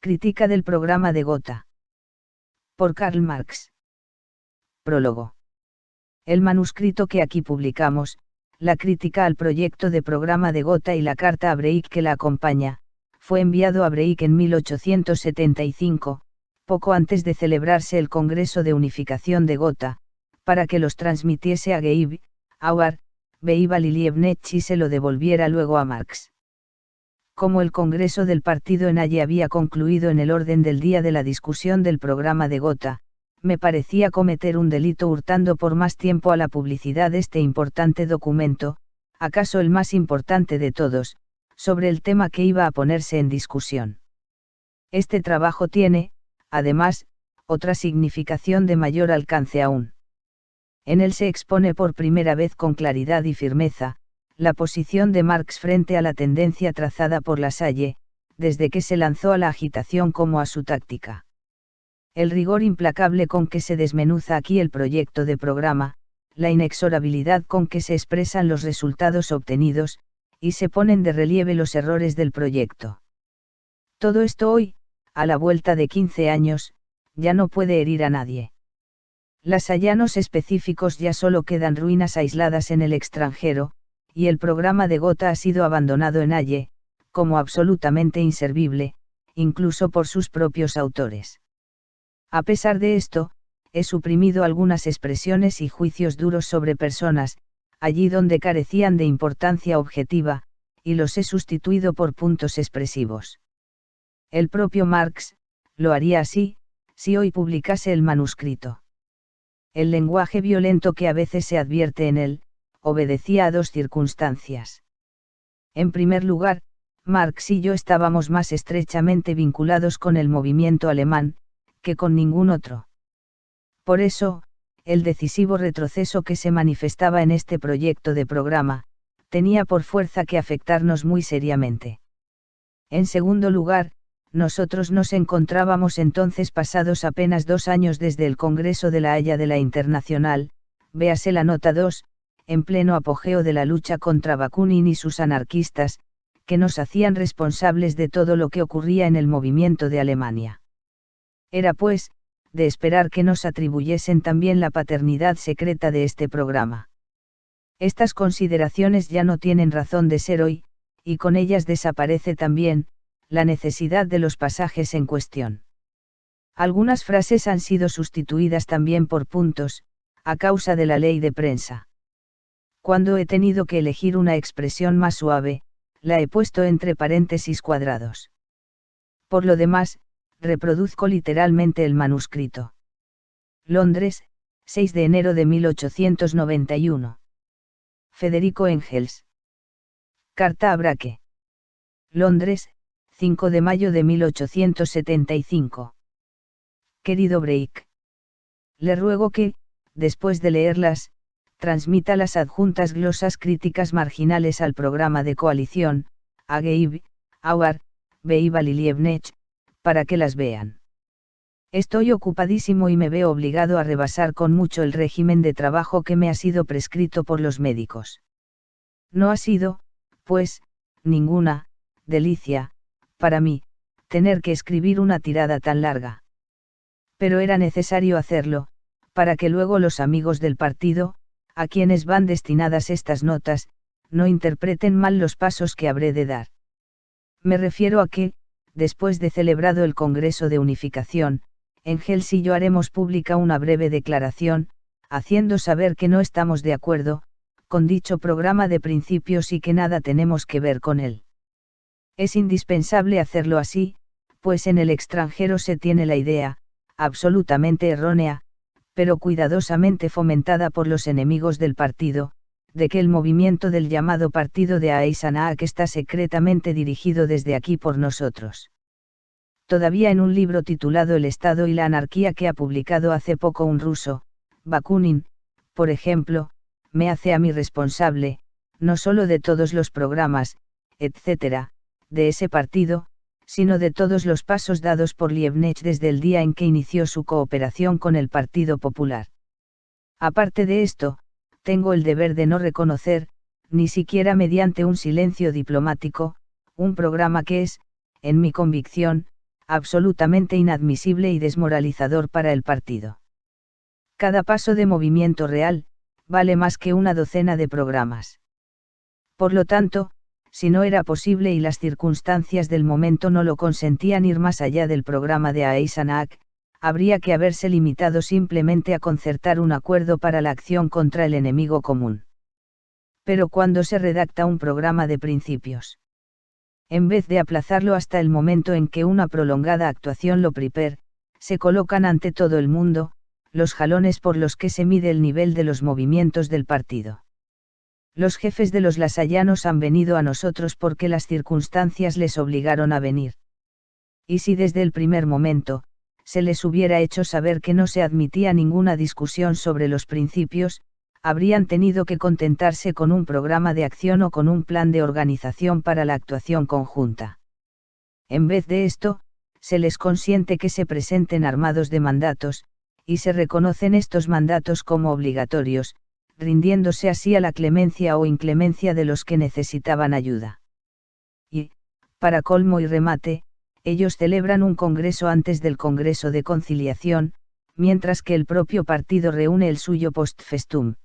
Crítica del programa de Gotha. Por Karl Marx. Prólogo. El manuscrito que aquí publicamos, la crítica al proyecto de programa de Gotha y la carta a Breik que la acompaña, fue enviado a Breik en 1875, poco antes de celebrarse el Congreso de Unificación de Gotha, para que los transmitiese a Geib, Auer, Beival y Liebknecht y se lo devolviera luego a Marx. Como el Congreso del partido en Halle había concluido en el orden del día de la discusión del programa de Gotha, me parecía cometer un delito hurtando por más tiempo a la publicidad de este importante documento, acaso el más importante de todos, sobre el tema que iba a ponerse en discusión. Este trabajo tiene, además, otra significación de mayor alcance aún. En él se expone por primera vez con claridad y firmeza, la posición de Marx frente a la tendencia trazada por Lassalle, desde que se lanzó a la agitación como a su táctica. El rigor implacable con que se desmenuza aquí el proyecto de programa, la inexorabilidad con que se expresan los resultados obtenidos, y se ponen de relieve los errores del proyecto. Todo esto hoy, a la vuelta de 15 años, ya no puede herir a nadie. Lasallanos específicos ya solo quedan ruinas aisladas en el extranjero, y el programa de Gotha ha sido abandonado en Halle, como absolutamente inservible, incluso por sus propios autores. A pesar de esto, he suprimido algunas expresiones y juicios duros sobre personas, allí donde carecían de importancia objetiva, y los he sustituido por puntos expresivos. El propio Marx, lo haría así, si hoy publicase el manuscrito. El lenguaje violento que a veces se advierte en él, obedecía a dos circunstancias. En primer lugar, Marx y yo estábamos más estrechamente vinculados con el movimiento alemán, que con ningún otro. Por eso, el decisivo retroceso que se manifestaba en este proyecto de programa, tenía por fuerza que afectarnos muy seriamente. En segundo lugar, nosotros nos encontrábamos entonces pasados apenas 2 años desde el Congreso de la Haya de la Internacional, véase la nota 2, en pleno apogeo de la lucha contra Bakunin y sus anarquistas, que nos hacían responsables de todo lo que ocurría en el movimiento de Alemania. Era pues, de esperar que nos atribuyesen también la paternidad secreta de este programa. Estas consideraciones ya no tienen razón de ser hoy, y con ellas desaparece también, la necesidad de los pasajes en cuestión. Algunas frases han sido sustituidas también por puntos, a causa de la ley de prensa. Cuando he tenido que elegir una expresión más suave, la he puesto entre paréntesis cuadrados. Por lo demás, reproduzco literalmente el manuscrito. Londres, 6 de enero de 1891. Federico Engels. Carta a Braque. Londres, 5 de mayo de 1875. Querido Breik. Le ruego que, después de leerlas, transmita las adjuntas glosas críticas marginales al programa de coalición, a Geib, Auer, Beival y Liebknecht, para que las vean. Estoy ocupadísimo y me veo obligado a rebasar con mucho el régimen de trabajo que me ha sido prescrito por los médicos. No ha sido, pues, ninguna delicia, para mí, tener que escribir una tirada tan larga. Pero era necesario hacerlo, para que luego los amigos del partido, a quienes van destinadas estas notas, no interpreten mal los pasos que habré de dar. Me refiero a que, después de celebrado el Congreso de Unificación, Engels y yo haremos pública una breve declaración, haciendo saber que no estamos de acuerdo con dicho programa de principios y que nada tenemos que ver con él. Es indispensable hacerlo así, pues en el extranjero se tiene la idea, absolutamente errónea, pero cuidadosamente fomentada por los enemigos del partido, de que el movimiento del llamado Partido de Eisenach está secretamente dirigido desde aquí por nosotros. Todavía en un libro titulado El Estado y la Anarquía que ha publicado hace poco un ruso, Bakunin, por ejemplo, me hace a mí responsable, no solo de todos los programas, etc., de ese partido, sino de todos los pasos dados por Liebknecht desde el día en que inició su cooperación con el Partido Popular. Aparte de esto, tengo el deber de no reconocer, ni siquiera mediante un silencio diplomático, un programa que es, en mi convicción, absolutamente inadmisible y desmoralizador para el partido. Cada paso de Movimiento Real, vale más que una docena de programas. Por lo tanto, si no era posible y las circunstancias del momento no lo consentían ir más allá del programa de Eisenach, habría que haberse limitado simplemente a concertar un acuerdo para la acción contra el enemigo común. Pero cuando se redacta un programa de principios, en vez de aplazarlo hasta el momento en que una prolongada actuación lo prepare, se colocan ante todo el mundo, los jalones por los que se mide el nivel de los movimientos del partido. Los jefes de los lasallanos han venido a nosotros porque las circunstancias les obligaron a venir. Y si desde el primer momento, se les hubiera hecho saber que no se admitía ninguna discusión sobre los principios, habrían tenido que contentarse con un programa de acción o con un plan de organización para la actuación conjunta. En vez de esto, se les consiente que se presenten armados de mandatos, y se reconocen estos mandatos como obligatorios, rindiéndose así a la clemencia o inclemencia de los que necesitaban ayuda. Y, para colmo y remate, ellos celebran un congreso antes del Congreso de Conciliación, mientras que el propio partido reúne el suyo post festum.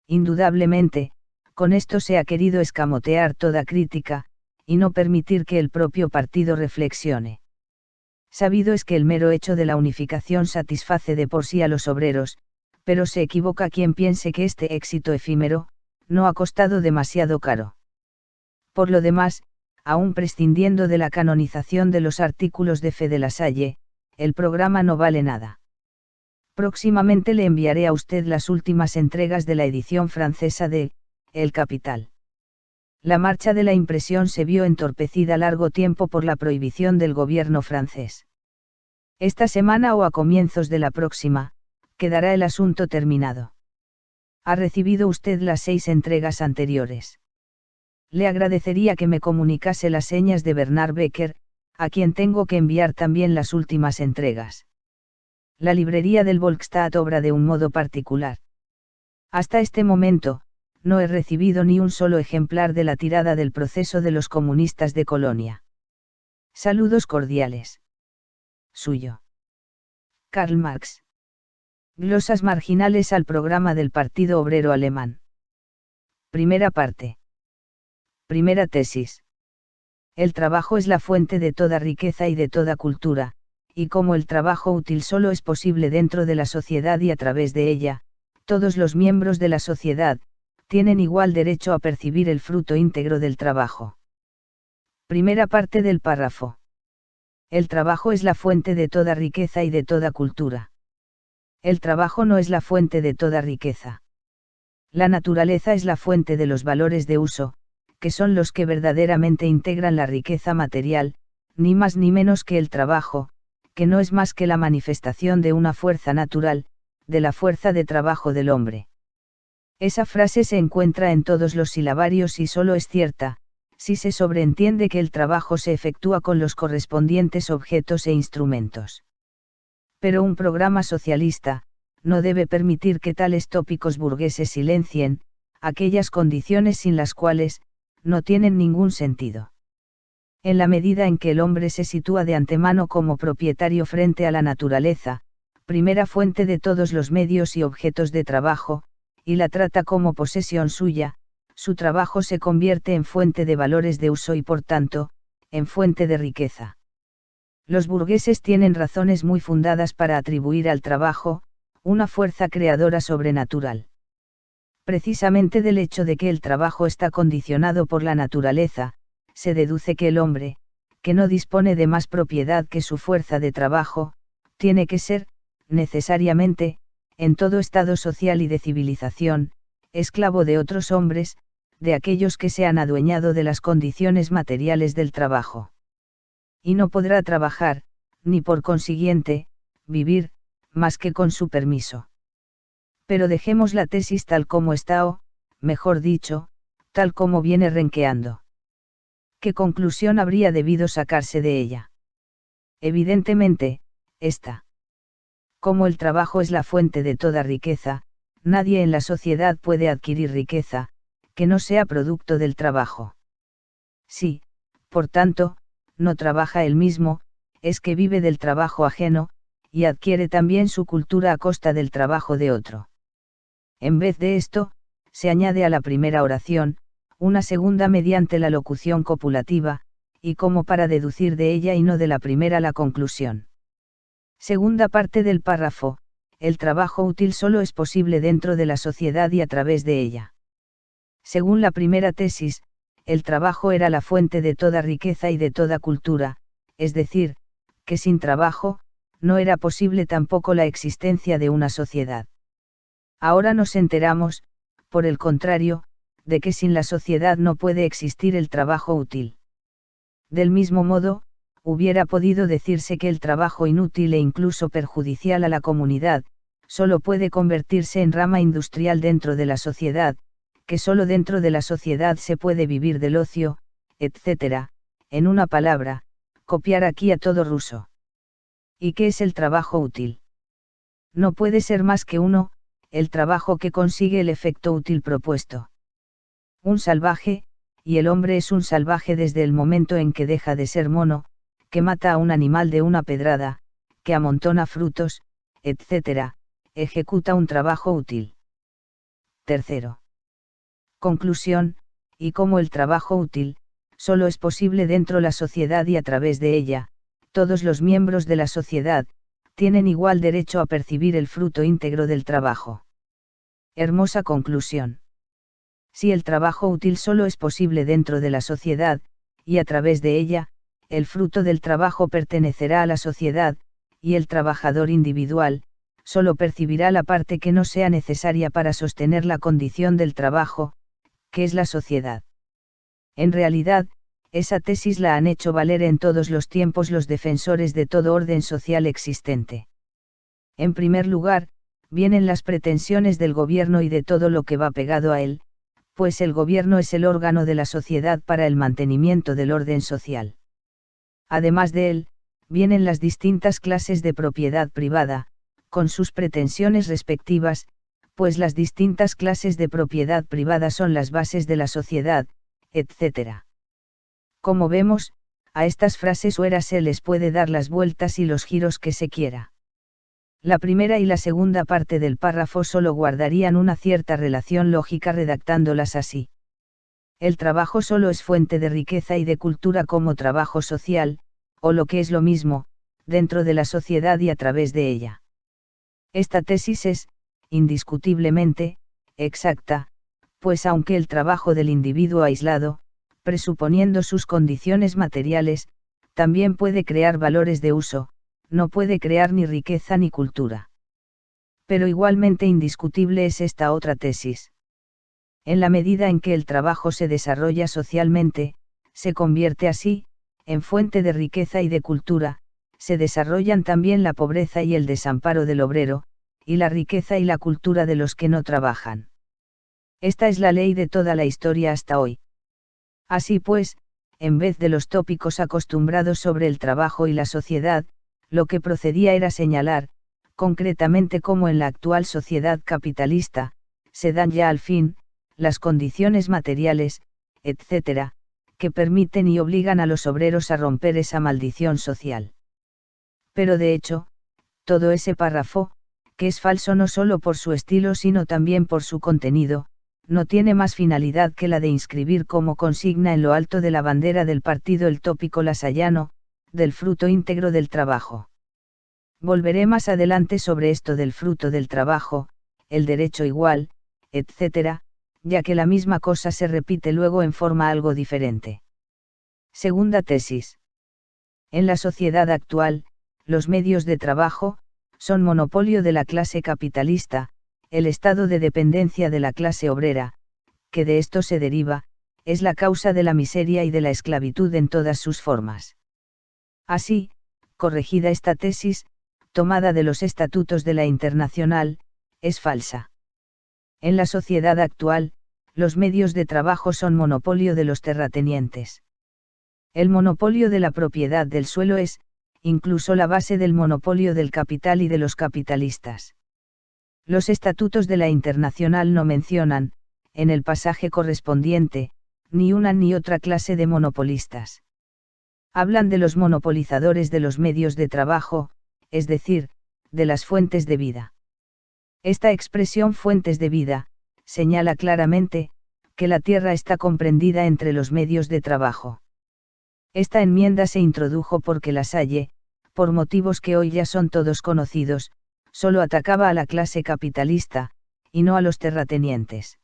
Indudablemente, con esto se ha querido escamotear toda crítica, y no permitir que el propio partido reflexione. Sabido es que el mero hecho de la unificación satisface de por sí a los obreros, pero se equivoca quien piense que este éxito efímero, no ha costado demasiado caro. Por lo demás, aún prescindiendo de la canonización de los artículos de fe de la Salle, el programa no vale nada. Próximamente le enviaré a usted las últimas entregas de la edición francesa de El Capital. La marcha de la impresión se vio entorpecida largo tiempo por la prohibición del gobierno francés. Esta semana o a comienzos de la próxima, quedará el asunto terminado. Ha recibido usted las 6 entregas anteriores. Le agradecería que me comunicase las señas de Bernard Becker, a quien tengo que enviar también las últimas entregas. La librería del Volksstadt obra de un modo particular. Hasta este momento, no he recibido ni un solo ejemplar de la tirada del proceso de los comunistas de Colonia. Saludos cordiales. Suyo. Karl Marx. Glosas marginales al programa del Partido Obrero Alemán. Primera parte. Primera tesis. El trabajo es la fuente de toda riqueza y de toda cultura, y como el trabajo útil solo es posible dentro de la sociedad y a través de ella, todos los miembros de la sociedad, tienen igual derecho a percibir el fruto íntegro del trabajo. Primera parte del párrafo. El trabajo es la fuente de toda riqueza y de toda cultura. El trabajo no es la fuente de toda riqueza. La naturaleza es la fuente de los valores de uso, que son los que verdaderamente integran la riqueza material, ni más ni menos que el trabajo, que no es más que la manifestación de una fuerza natural, de la fuerza de trabajo del hombre. Esa frase se encuentra en todos los silabarios y solo es cierta, si se sobreentiende que el trabajo se efectúa con los correspondientes objetos e instrumentos. Pero un programa socialista, no debe permitir que tales tópicos burgueses silencien, aquellas condiciones sin las cuales, no tienen ningún sentido. En la medida en que el hombre se sitúa de antemano como propietario frente a la naturaleza, primera fuente de todos los medios y objetos de trabajo, y la trata como posesión suya, su trabajo se convierte en fuente de valores de uso y por tanto, en fuente de riqueza. Los burgueses tienen razones muy fundadas para atribuir al trabajo, una fuerza creadora sobrenatural. Precisamente del hecho de que el trabajo está condicionado por la naturaleza, se deduce que el hombre, que no dispone de más propiedad que su fuerza de trabajo, tiene que ser, necesariamente, en todo estado social y de civilización, esclavo de otros hombres, de aquellos que se han adueñado de las condiciones materiales del trabajo. Y no podrá trabajar, ni por consiguiente, vivir, más que con su permiso. Pero dejemos la tesis tal como está o, mejor dicho, tal como viene renqueando. ¿Qué conclusión habría debido sacarse de ella? Evidentemente, esta. Como el trabajo es la fuente de toda riqueza, nadie en la sociedad puede adquirir riqueza, que no sea producto del trabajo. Si, por tanto, no trabaja él mismo, es que vive del trabajo ajeno, y adquiere también su cultura a costa del trabajo de otro. En vez de esto, se añade a la primera oración, una segunda mediante la locución copulativa, y como para deducir de ella y no de la primera la conclusión. Segunda parte del párrafo, el trabajo útil solo es posible dentro de la sociedad y a través de ella. Según la primera tesis, el trabajo era la fuente de toda riqueza y de toda cultura, es decir, que sin trabajo, no era posible tampoco la existencia de una sociedad. Ahora nos enteramos, por el contrario, de que sin la sociedad no puede existir el trabajo útil. Del mismo modo, hubiera podido decirse que el trabajo inútil e incluso perjudicial a la comunidad, solo puede convertirse en rama industrial dentro de la sociedad, que solo dentro de la sociedad se puede vivir del ocio, etc., en una palabra, copiar aquí a todo ruso. ¿Y qué es el trabajo útil? No puede ser más que uno, el trabajo que consigue el efecto útil propuesto. Un salvaje, y el hombre es un salvaje desde el momento en que deja de ser mono, que mata a un animal de una pedrada, que amontona frutos, etc., ejecuta un trabajo útil. Tercero. Conclusión, y como el trabajo útil, solo es posible dentro de la sociedad y a través de ella, todos los miembros de la sociedad, tienen igual derecho a percibir el fruto íntegro del trabajo. Hermosa conclusión. Si el trabajo útil solo es posible dentro de la sociedad, y a través de ella, el fruto del trabajo pertenecerá a la sociedad, y el trabajador individual, solo percibirá la parte que no sea necesaria para sostener la condición del trabajo, que es la sociedad. En realidad, esa tesis la han hecho valer en todos los tiempos los defensores de todo orden social existente. En primer lugar, vienen las pretensiones del gobierno y de todo lo que va pegado a él, pues el gobierno es el órgano de la sociedad para el mantenimiento del orden social. Además de él, vienen las distintas clases de propiedad privada, con sus pretensiones respectivas, pues las distintas clases de propiedad privada son las bases de la sociedad, etc. Como vemos, a estas frases huera se les puede dar las vueltas y los giros que se quiera. La primera y la segunda parte del párrafo solo guardarían una cierta relación lógica redactándolas así. El trabajo solo es fuente de riqueza y de cultura como trabajo social, o lo que es lo mismo, dentro de la sociedad y a través de ella. Esta tesis es, indiscutiblemente, exacta, pues aunque el trabajo del individuo aislado, presuponiendo sus condiciones materiales, también puede crear valores de uso, no puede crear ni riqueza ni cultura. Pero igualmente indiscutible es esta otra tesis. En la medida en que el trabajo se desarrolla socialmente, se convierte así, en fuente de riqueza y de cultura, se desarrollan también la pobreza y el desamparo del obrero, y la riqueza y la cultura de los que no trabajan. Esta es la ley de toda la historia hasta hoy. Así pues, en vez de los tópicos acostumbrados sobre el trabajo y la sociedad, lo que procedía era señalar, concretamente cómo en la actual sociedad capitalista, se dan ya al fin, las condiciones materiales, etc., que permiten y obligan a los obreros a romper esa maldición social. Pero de hecho, todo ese párrafo, que es falso no solo por su estilo sino también por su contenido, no tiene más finalidad que la de inscribir como consigna en lo alto de la bandera del partido el tópico lasallano, del fruto íntegro del trabajo. Volveré más adelante sobre esto del fruto del trabajo, el derecho igual, etc., ya que la misma cosa se repite luego en forma algo diferente. Segunda tesis. En la sociedad actual, los medios de trabajo, son monopolio de la clase capitalista, el estado de dependencia de la clase obrera, que de esto se deriva, es la causa de la miseria y de la esclavitud en todas sus formas. Así, corregida esta tesis, tomada de los estatutos de la Internacional, es falsa. En la sociedad actual, los medios de trabajo son monopolio de los terratenientes. El monopolio de la propiedad del suelo es, incluso la base del monopolio del capital y de los capitalistas. Los estatutos de la Internacional no mencionan, en el pasaje correspondiente, ni una ni otra clase de monopolistas. Hablan de los monopolizadores de los medios de trabajo, es decir, de las fuentes de vida. Esta expresión fuentes de vida, señala claramente, que la tierra está comprendida entre los medios de trabajo. Esta enmienda se introdujo porque La Salle, por motivos que hoy ya son todos conocidos, solo atacaba a la clase capitalista, y no a los terratenientes.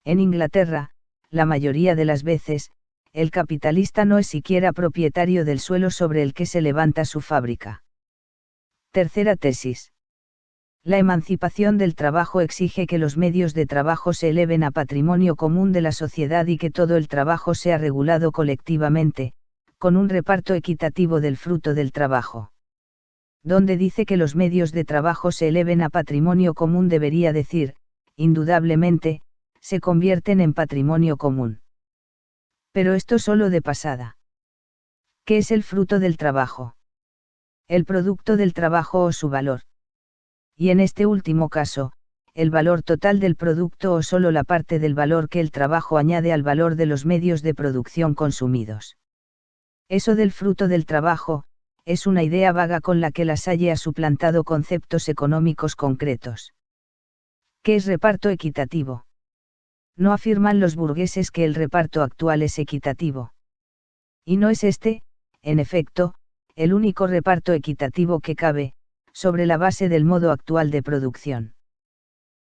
En Inglaterra, la mayoría de las veces, el capitalista no es siquiera propietario del suelo sobre el que se levanta su fábrica. Tercera tesis. La emancipación del trabajo exige que los medios de trabajo se eleven a patrimonio común de la sociedad y que todo el trabajo sea regulado colectivamente, con un reparto equitativo del fruto del trabajo. Donde dice que los medios de trabajo se eleven a patrimonio común debería decir, indudablemente, se convierten en patrimonio común. Pero esto solo de pasada. ¿Qué es el fruto del trabajo? El producto del trabajo o su valor. Y en este último caso, el valor total del producto o solo la parte del valor que el trabajo añade al valor de los medios de producción consumidos. Eso del fruto del trabajo, es una idea vaga con la que La Salle ha suplantado conceptos económicos concretos. ¿Qué es reparto equitativo? No afirman los burgueses que el reparto actual es equitativo. Y no es este, en efecto, el único reparto equitativo que cabe, sobre la base del modo actual de producción.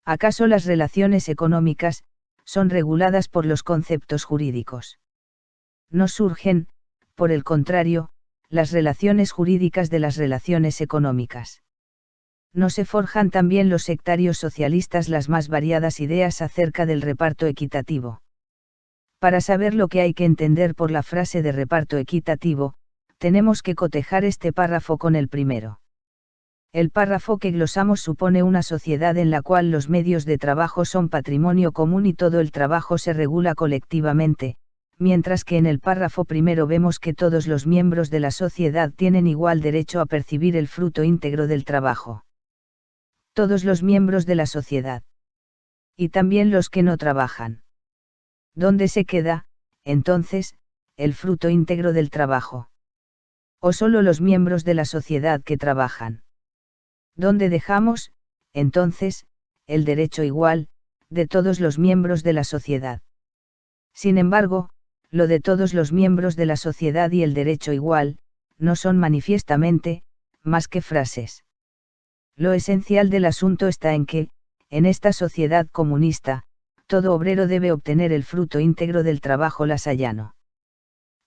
¿Acaso las relaciones económicas son reguladas por los conceptos jurídicos? No surgen, por el contrario, las relaciones jurídicas de las relaciones económicas. No se forjan también los sectarios socialistas las más variadas ideas acerca del reparto equitativo. Para saber lo que hay que entender por la frase de reparto equitativo, tenemos que cotejar este párrafo con el primero. El párrafo que glosamos supone una sociedad en la cual los medios de trabajo son patrimonio común y todo el trabajo se regula colectivamente, mientras que en el párrafo primero vemos que todos los miembros de la sociedad tienen igual derecho a percibir el fruto íntegro del trabajo. Todos los miembros de la sociedad. Y también los que no trabajan. ¿Dónde se queda, entonces, el fruto íntegro del trabajo? ¿O solo los miembros de la sociedad que trabajan? ¿Dónde dejamos, entonces, el derecho igual, de todos los miembros de la sociedad? Sin embargo, lo de todos los miembros de la sociedad y el derecho igual, no son manifiestamente, más que frases. Lo esencial del asunto está en que, en esta sociedad comunista, todo obrero debe obtener el fruto íntegro del trabajo lasallano.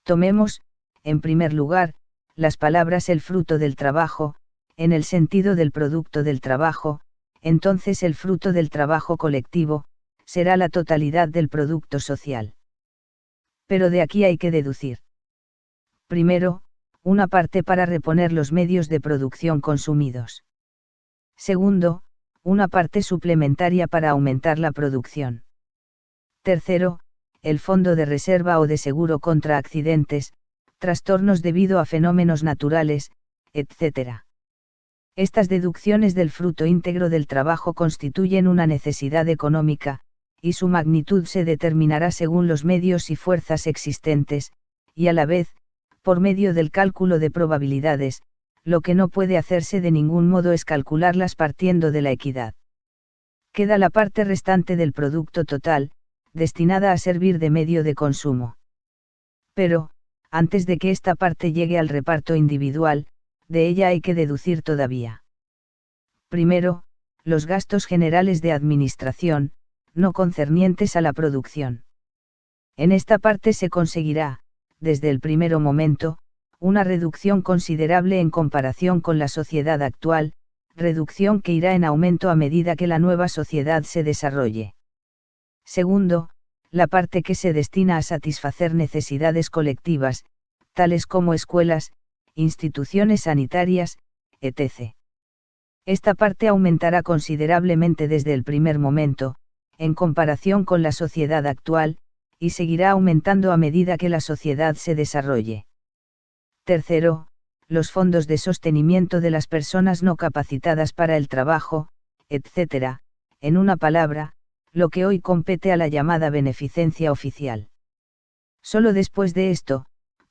Tomemos, en primer lugar, las palabras el fruto del trabajo, en el sentido del producto del trabajo, entonces el fruto del trabajo colectivo, será la totalidad del producto social. Pero de aquí hay que deducir. Primero, una parte para reponer los medios de producción consumidos. Segundo, una parte suplementaria para aumentar la producción. Tercero, el fondo de reserva o de seguro contra accidentes, trastornos debido a fenómenos naturales, etc. Estas deducciones del fruto íntegro del trabajo constituyen una necesidad económica, y su magnitud se determinará según los medios y fuerzas existentes, y a la vez, por medio del cálculo de probabilidades, lo que no puede hacerse de ningún modo es calcularlas partiendo de la equidad. Queda la parte restante del producto total, destinada a servir de medio de consumo. Pero, antes de que esta parte llegue al reparto individual, de ella hay que deducir todavía. Primero, los gastos generales de administración, no concernientes a la producción. En esta parte se conseguirá, desde el primer momento, una reducción considerable en comparación con la sociedad actual, reducción que irá en aumento a medida que la nueva sociedad se desarrolle. Segundo, la parte que se destina a satisfacer necesidades colectivas, tales como escuelas, instituciones sanitarias, etc. Esta parte aumentará considerablemente desde el primer momento, en comparación con la sociedad actual, y seguirá aumentando a medida que la sociedad se desarrolle. Tercero, los fondos de sostenimiento de las personas no capacitadas para el trabajo, etc., en una palabra, lo que hoy compete a la llamada beneficencia oficial. Solo después de esto,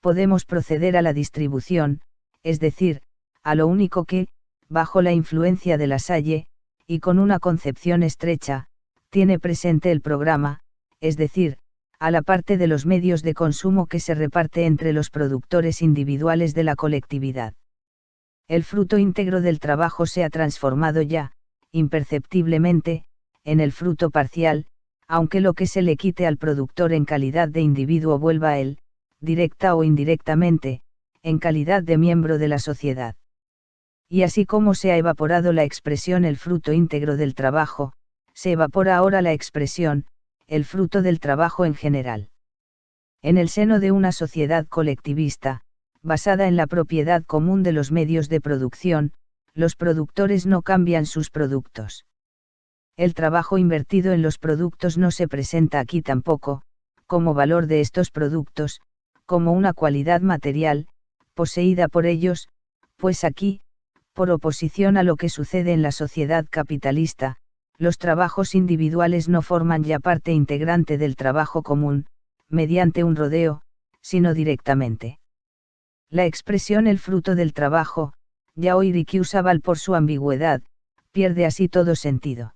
podemos proceder a la distribución, es decir, a lo único que, bajo la influencia de Lassalle, y con una concepción estrecha, tiene presente el programa, es decir, a la parte de los medios de consumo que se reparte entre los productores individuales de la colectividad. El fruto íntegro del trabajo se ha transformado ya, imperceptiblemente, en el fruto parcial, aunque lo que se le quite al productor en calidad de individuo vuelva a él, directa o indirectamente, en calidad de miembro de la sociedad. Y así como se ha evaporado la expresión el fruto íntegro del trabajo, se evapora ahora la expresión, el fruto del trabajo en general. En el seno de una sociedad colectivista, basada en la propiedad común de los medios de producción, los productores no cambian sus productos. El trabajo invertido en los productos no se presenta aquí tampoco, como valor de estos productos, como una cualidad material, poseída por ellos, pues aquí, por oposición a lo que sucede en la sociedad capitalista, los trabajos individuales no forman ya parte integrante del trabajo común, mediante un rodeo, sino directamente. La expresión el fruto del trabajo, ya hoy irrecusábal por su ambigüedad, pierde así todo sentido.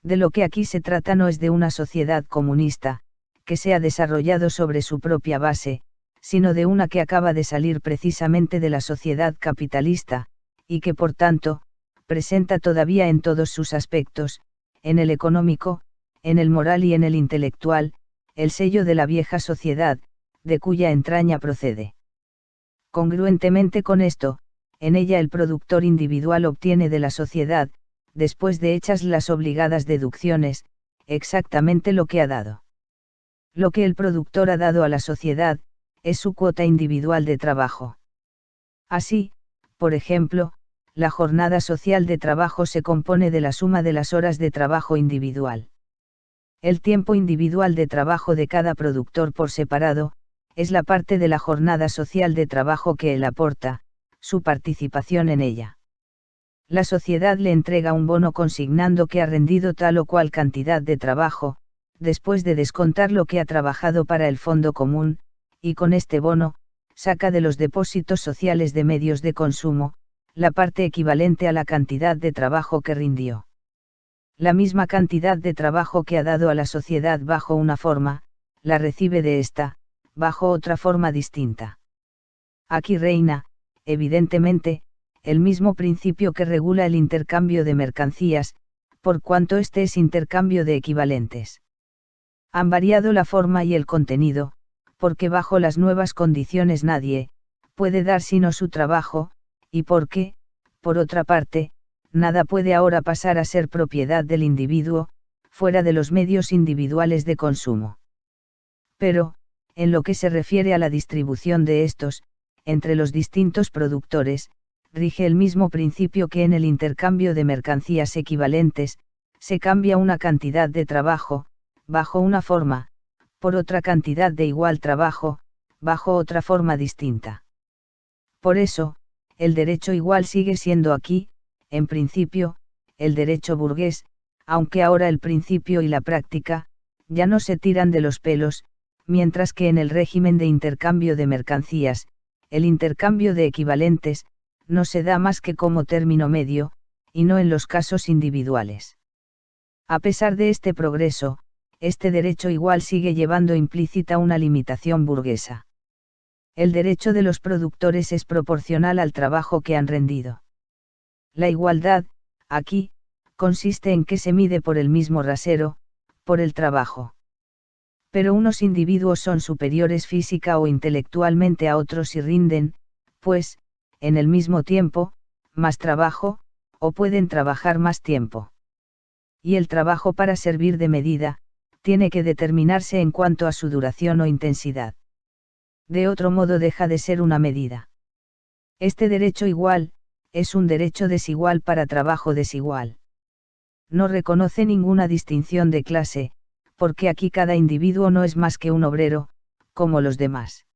De lo que aquí se trata no es de una sociedad comunista, que se ha desarrollado sobre su propia base, sino de una que acaba de salir precisamente de la sociedad capitalista, y que por tanto, presenta todavía en todos sus aspectos, en el económico, en el moral y en el intelectual, el sello de la vieja sociedad, de cuya entraña procede. Congruentemente con esto, en ella el productor individual obtiene de la sociedad, después de hechas las obligadas deducciones, exactamente lo que ha dado. Lo que el productor ha dado a la sociedad, es su cuota individual de trabajo. Así, por ejemplo, la jornada social de trabajo se compone de la suma de las horas de trabajo individual. El tiempo individual de trabajo de cada productor por separado, es la parte de la jornada social de trabajo que él aporta, su participación en ella. La sociedad le entrega un bono consignando que ha rendido tal o cual cantidad de trabajo, después de descontar lo que ha trabajado para el fondo común, y con este bono, saca de los depósitos sociales de medios de consumo, la parte equivalente a la cantidad de trabajo que rindió. La misma cantidad de trabajo que ha dado a la sociedad bajo una forma, la recibe de esta, bajo otra forma distinta. Aquí reina, evidentemente, el mismo principio que regula el intercambio de mercancías, por cuanto este es intercambio de equivalentes. Han variado la forma y el contenido, porque bajo las nuevas condiciones nadie puede dar sino su trabajo, y porque, por otra parte, nada puede ahora pasar a ser propiedad del individuo, fuera de los medios individuales de consumo. Pero, en lo que se refiere a la distribución de estos, entre los distintos productores, rige el mismo principio que en el intercambio de mercancías equivalentes, se cambia una cantidad de trabajo, bajo una forma, por otra cantidad de igual trabajo, bajo otra forma distinta. Por eso, el derecho igual sigue siendo aquí, en principio, el derecho burgués, aunque ahora el principio y la práctica, ya no se tiran de los pelos, mientras que en el régimen de intercambio de mercancías, el intercambio de equivalentes, no se da más que como término medio, y no en los casos individuales. A pesar de este progreso, este derecho igual sigue llevando implícita una limitación burguesa. El derecho de los productores es proporcional al trabajo que han rendido. La igualdad, aquí, consiste en que se mide por el mismo rasero, por el trabajo. Pero unos individuos son superiores física o intelectualmente a otros y rinden, pues, en el mismo tiempo, más trabajo, o pueden trabajar más tiempo. Y el trabajo para servir de medida, tiene que determinarse en cuanto a su duración o intensidad. De otro modo deja de ser una medida. Este derecho igual, es un derecho desigual para trabajo desigual. No reconoce ninguna distinción de clase, porque aquí cada individuo no es más que un obrero, como los demás.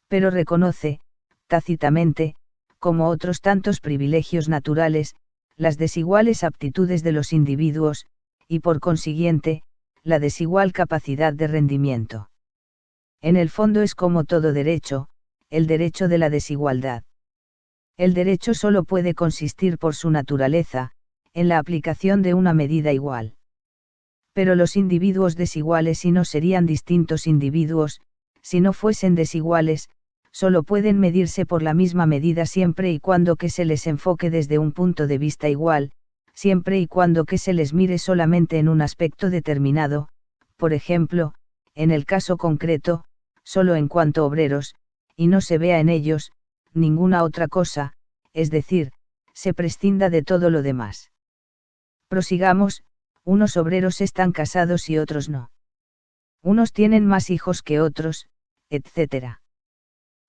Pero reconoce, tácitamente, como otros tantos privilegios naturales, las desiguales aptitudes de los individuos, y por consiguiente, la desigual capacidad de rendimiento. En el fondo es como todo derecho, el derecho de la desigualdad. El derecho solo puede consistir por su naturaleza, en la aplicación de una medida igual. Pero los individuos desiguales y no serían distintos individuos, si no fuesen desiguales, solo pueden medirse por la misma medida siempre y cuando que se les enfoque desde un punto de vista igual, siempre y cuando que se les mire solamente en un aspecto determinado, por ejemplo, en el caso concreto, solo en cuanto obreros, y no se vea en ellos, ninguna otra cosa, es decir, se prescinda de todo lo demás. Prosigamos, unos obreros están casados y otros no. Unos tienen más hijos que otros, etc.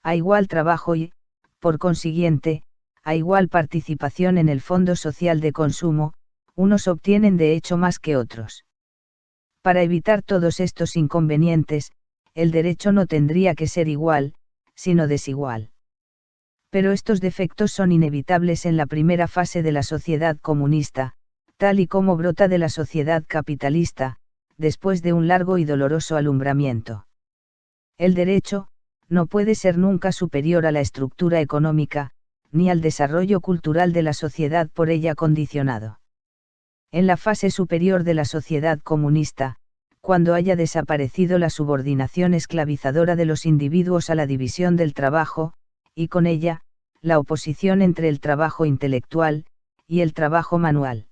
A igual trabajo y, por consiguiente, a igual participación en el Fondo Social de Consumo, unos obtienen de hecho más que otros. Para evitar todos estos inconvenientes, el derecho no tendría que ser igual, sino desigual. Pero estos defectos son inevitables en la primera fase de la sociedad comunista, tal y como brota de la sociedad capitalista, después de un largo y doloroso alumbramiento. El derecho, no puede ser nunca superior a la estructura económica, ni al desarrollo cultural de la sociedad por ella condicionado. En la fase superior de la sociedad comunista, cuando haya desaparecido la subordinación esclavizadora de los individuos a la división del trabajo, y con ella, la oposición entre el trabajo intelectual, y el trabajo manual.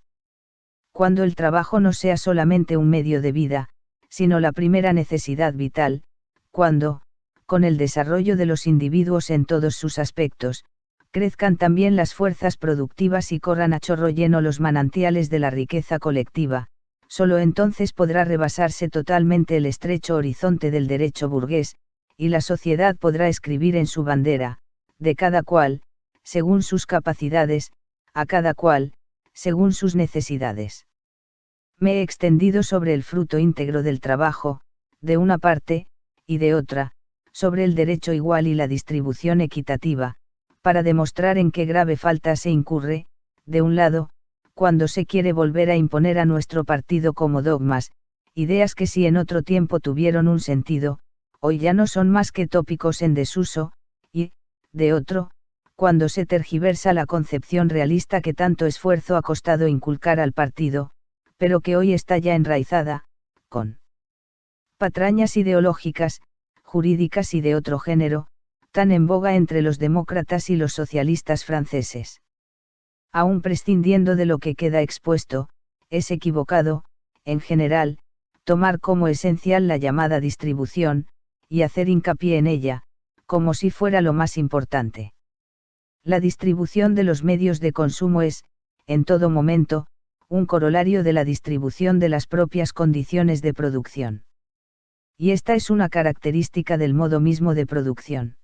Cuando el trabajo no sea solamente un medio de vida, sino la primera necesidad vital, cuando, con el desarrollo de los individuos en todos sus aspectos, crezcan también las fuerzas productivas y corran a chorro lleno los manantiales de la riqueza colectiva, solo entonces podrá rebasarse totalmente el estrecho horizonte del derecho burgués, y la sociedad podrá escribir en su bandera, de cada cual, según sus capacidades, a cada cual, según sus necesidades. Me he extendido sobre el fruto íntegro del trabajo, de una parte, y de otra, sobre el derecho igual y la distribución equitativa, para demostrar en qué grave falta se incurre, de un lado, cuando se quiere volver a imponer a nuestro partido como dogmas, ideas que si en otro tiempo tuvieron un sentido, hoy ya no son más que tópicos en desuso, y, de otro, cuando se tergiversa la concepción realista que tanto esfuerzo ha costado inculcar al partido, pero que hoy está ya enraizada, con patrañas ideológicas, jurídicas y de otro género, tan en boga entre los demócratas y los socialistas franceses. Aún prescindiendo de lo que queda expuesto, es equivocado, en general, tomar como esencial la llamada distribución, y hacer hincapié en ella, como si fuera lo más importante. La distribución de los medios de consumo es, en todo momento, un corolario de la distribución de las propias condiciones de producción. Y esta es una característica del modo mismo de producción.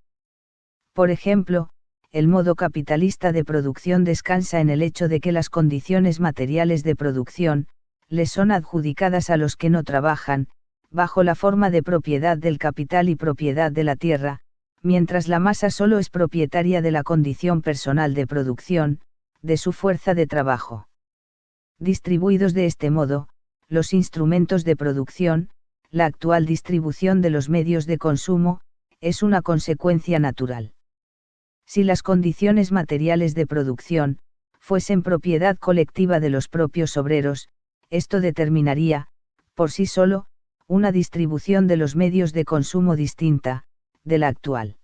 Por ejemplo, el modo capitalista de producción descansa en el hecho de que las condiciones materiales de producción, les son adjudicadas a los que no trabajan, bajo la forma de propiedad del capital y propiedad de la tierra, mientras la masa solo es propietaria de la condición personal de producción, de su fuerza de trabajo. Distribuidos de este modo, los instrumentos de producción, la actual distribución de los medios de consumo, es una consecuencia natural. Si las condiciones materiales de producción, fuesen propiedad colectiva de los propios obreros, esto determinaría, por sí solo, una distribución de los medios de consumo distinta, de la actual.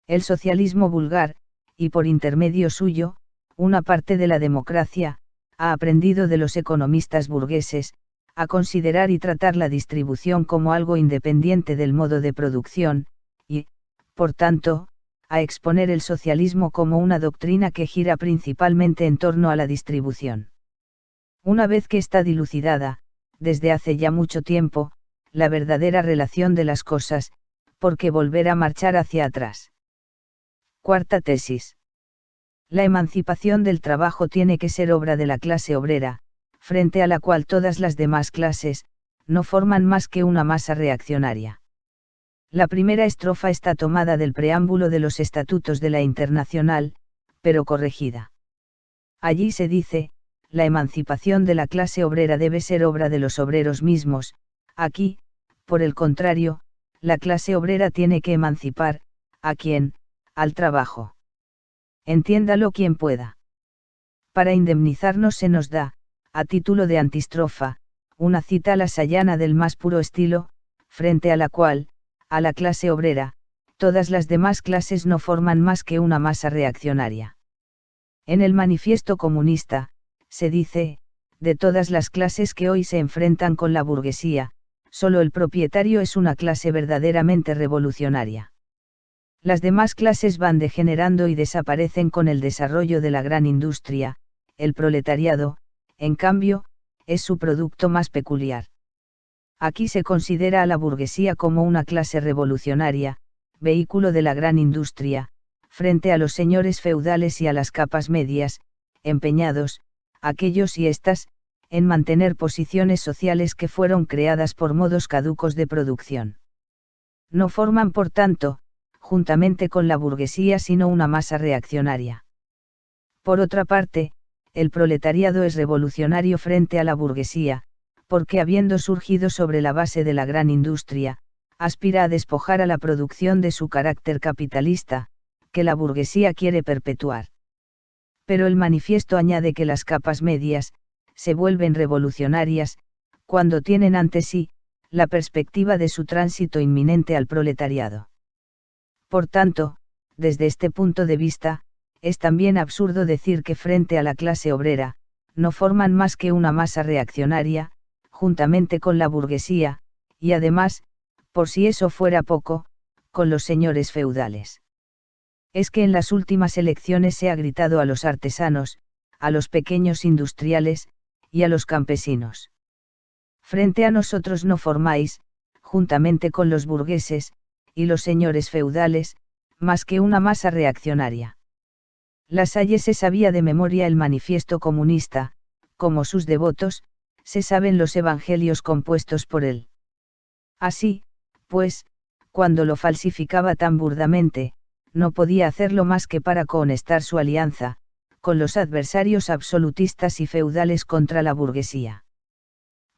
El socialismo vulgar, y por intermedio suyo, una parte de la democracia, ha aprendido de los economistas burgueses, a considerar y tratar la distribución como algo independiente del modo de producción, y, por tanto, a exponer el socialismo como una doctrina que gira principalmente en torno a la distribución. Una vez que está dilucidada, desde hace ya mucho tiempo, la verdadera relación de las cosas, ¿por qué volver a marchar hacia atrás? Cuarta tesis. La emancipación del trabajo tiene que ser obra de la clase obrera, frente a la cual todas las demás clases, no forman más que una masa reaccionaria. La primera estrofa está tomada del preámbulo de los Estatutos de la Internacional, pero corregida. Allí se dice, la emancipación de la clase obrera debe ser obra de los obreros mismos, aquí, por el contrario, la clase obrera tiene que emancipar, ¿a quién? Al trabajo. Entiéndalo quien pueda. Para indemnizarnos se nos da, a título de antistrofa, una cita lasallana del más puro estilo, frente a la cual, a la clase obrera, todas las demás clases no forman más que una masa reaccionaria. En el Manifiesto Comunista, se dice, de todas las clases que hoy se enfrentan con la burguesía, solo el propietario es una clase verdaderamente revolucionaria. Las demás clases van degenerando y desaparecen con el desarrollo de la gran industria, el proletariado, en cambio, es su producto más peculiar. Aquí se considera a la burguesía como una clase revolucionaria, vehículo de la gran industria, frente a los señores feudales y a las capas medias, empeñados, aquellos y estas, en mantener posiciones sociales que fueron creadas por modos caducos de producción. No forman, por tanto, juntamente con la burguesía, sino una masa reaccionaria. Por otra parte, el proletariado es revolucionario frente a la burguesía, porque habiendo surgido sobre la base de la gran industria, aspira a despojar a la producción de su carácter capitalista, que la burguesía quiere perpetuar. Pero el manifiesto añade que las capas medias, se vuelven revolucionarias, cuando tienen ante sí, la perspectiva de su tránsito inminente al proletariado. Por tanto, desde este punto de vista, es también absurdo decir que frente a la clase obrera, no forman más que una masa reaccionaria, juntamente con la burguesía, y además, por si eso fuera poco, con los señores feudales. Es que en las últimas elecciones se ha gritado a los artesanos, a los pequeños industriales, y a los campesinos. Frente a nosotros no formáis, juntamente con los burgueses, y los señores feudales, más que una masa reaccionaria. Lasalle se sabía de memoria el Manifiesto Comunista, como sus devotos, se saben los evangelios compuestos por él. Así, pues, cuando lo falsificaba tan burdamente, no podía hacerlo más que para cohonestar su alianza, con los adversarios absolutistas y feudales contra la burguesía.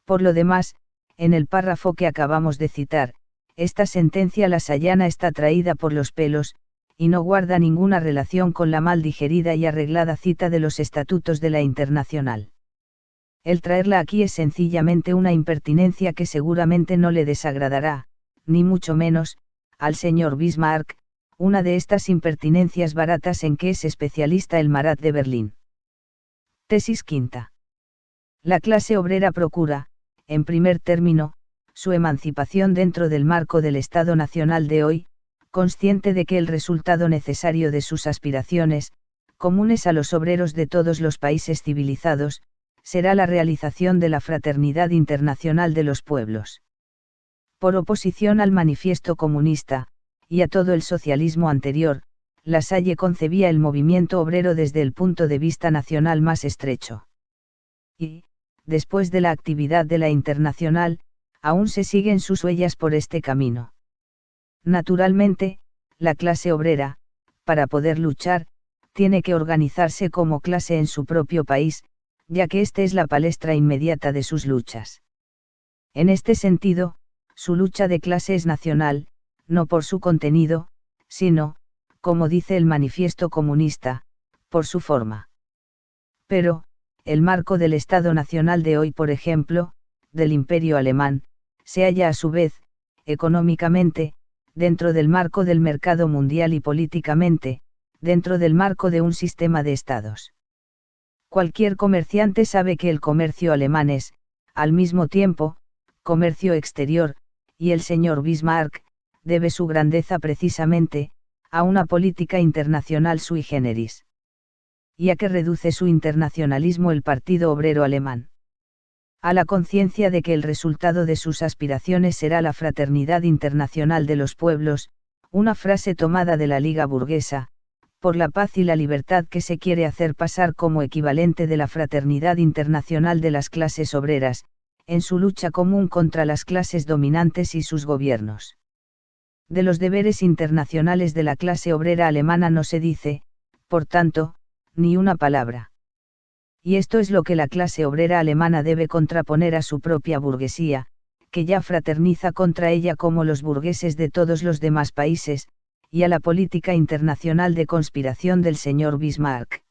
Por lo demás, en el párrafo que acabamos de citar, esta sentencia lasallana está traída por los pelos, y no guarda ninguna relación con la mal digerida y arreglada cita de los estatutos de la Internacional. El traerla aquí es sencillamente una impertinencia que seguramente no le desagradará, ni mucho menos, al señor Bismarck, una de estas impertinencias baratas en que es especialista el Marat de Berlín. Tesis quinta. La clase obrera procura, en primer término, su emancipación dentro del marco del Estado Nacional de hoy, consciente de que el resultado necesario de sus aspiraciones, comunes a los obreros de todos los países civilizados, será la realización de la fraternidad internacional de los pueblos. Por oposición al Manifiesto Comunista, y a todo el socialismo anterior, Lasalle concebía el movimiento obrero desde el punto de vista nacional más estrecho. Y, después de la actividad de la Internacional, aún se siguen sus huellas por este camino. Naturalmente, la clase obrera, para poder luchar, tiene que organizarse como clase en su propio país, ya que este es la palestra inmediata de sus luchas. En este sentido, su lucha de clase es nacional, no por su contenido, sino, como dice el Manifiesto Comunista, por su forma. Pero, el marco del Estado Nacional de hoy, por ejemplo, del Imperio Alemán, se halla a su vez, económicamente, dentro del marco del mercado mundial y políticamente, dentro del marco de un sistema de estados. Cualquier comerciante sabe que el comercio alemán es, al mismo tiempo, comercio exterior, y el señor Bismarck, debe su grandeza precisamente, a una política internacional sui generis. ¿Y a qué reduce su internacionalismo el Partido Obrero Alemán? A la conciencia de que el resultado de sus aspiraciones será la fraternidad internacional de los pueblos, una frase tomada de la Liga Burguesa, por la paz y la libertad que se quiere hacer pasar como equivalente de la fraternidad internacional de las clases obreras, en su lucha común contra las clases dominantes y sus gobiernos. De los deberes internacionales de la clase obrera alemana no se dice, por tanto, ni una palabra. Y esto es lo que la clase obrera alemana debe contraponer a su propia burguesía, que ya fraterniza contra ella como los burgueses de todos los demás países, y a la política internacional de conspiración del señor Bismarck.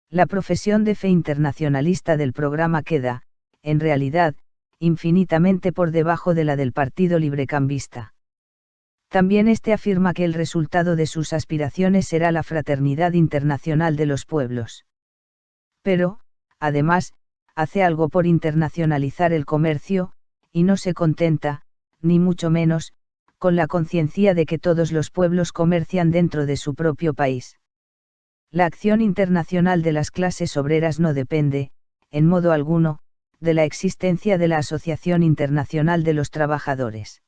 La profesión de fe internacionalista del programa queda, en realidad, infinitamente por debajo de la del Partido Librecambista. También este afirma que el resultado de sus aspiraciones será la fraternidad internacional de los pueblos. Pero, además, hace algo por internacionalizar el comercio, y no se contenta, ni mucho menos, con la conciencia de que todos los pueblos comercian dentro de su propio país. La acción internacional de las clases obreras no depende, en modo alguno, de la existencia de la Asociación Internacional de los Trabajadores.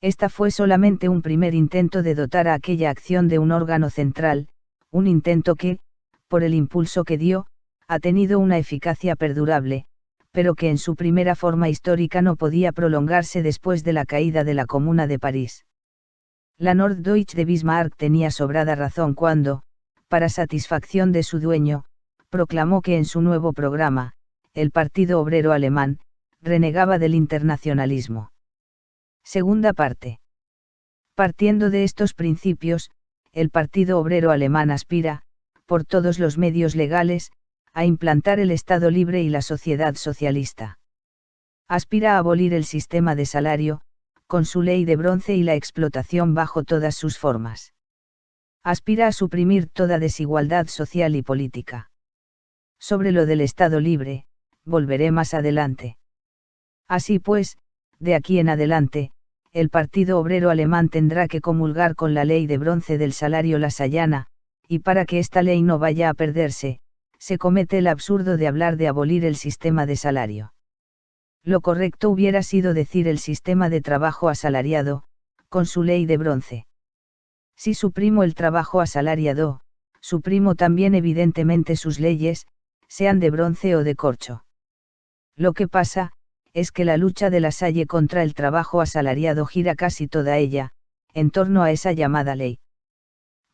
Esta fue solamente un primer intento de dotar a aquella acción de un órgano central, un intento que, por el impulso que dio, ha tenido una eficacia perdurable, pero que en su primera forma histórica no podía prolongarse después de la caída de la Comuna de París. La Norddeutsche de Bismarck tenía sobrada razón cuando, para satisfacción de su dueño, proclamó que en su nuevo programa, el Partido Obrero Alemán, renegaba del internacionalismo. Segunda parte. Partiendo de estos principios, el Partido Obrero Alemán aspira, por todos los medios legales, a implantar el Estado libre y la sociedad socialista. Aspira a abolir el sistema de salario, con su ley de bronce y la explotación bajo todas sus formas. Aspira a suprimir toda desigualdad social y política. Sobre lo del Estado libre, volveré más adelante. Así pues, de aquí en adelante, el Partido Obrero Alemán tendrá que comulgar con la ley de bronce del salario lasallana, y para que esta ley no vaya a perderse, se comete el absurdo de hablar de abolir el sistema de salario. Lo correcto hubiera sido decir el sistema de trabajo asalariado, con su ley de bronce. Si suprimo el trabajo asalariado, suprimo también evidentemente sus leyes, sean de bronce o de corcho. Lo que pasa, es que la lucha de la Salle contra el trabajo asalariado gira casi toda ella, en torno a esa llamada ley.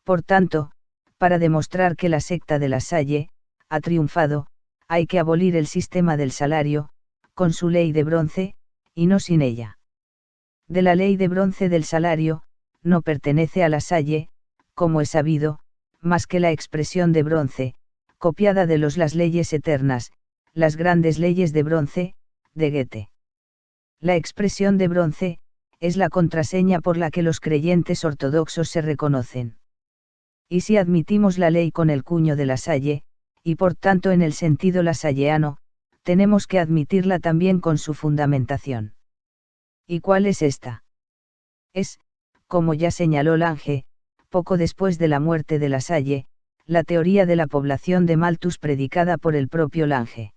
Por tanto, para demostrar que la secta de la Salle ha triunfado, hay que abolir el sistema del salario, con su ley de bronce, y no sin ella. De la ley de bronce del salario, no pertenece a la Salle, como es sabido, más que la expresión de bronce, copiada de las leyes eternas, las grandes leyes de bronce, de Goethe. La expresión de bronce, es la contraseña por la que los creyentes ortodoxos se reconocen. Y si admitimos la ley con el cuño de la Salle, y por tanto en el sentido lasalleano, tenemos que admitirla también con su fundamentación. ¿Y cuál es esta? Es, como ya señaló Lange, poco después de la muerte de la Salle, la teoría de la población de Malthus predicada por el propio Lange.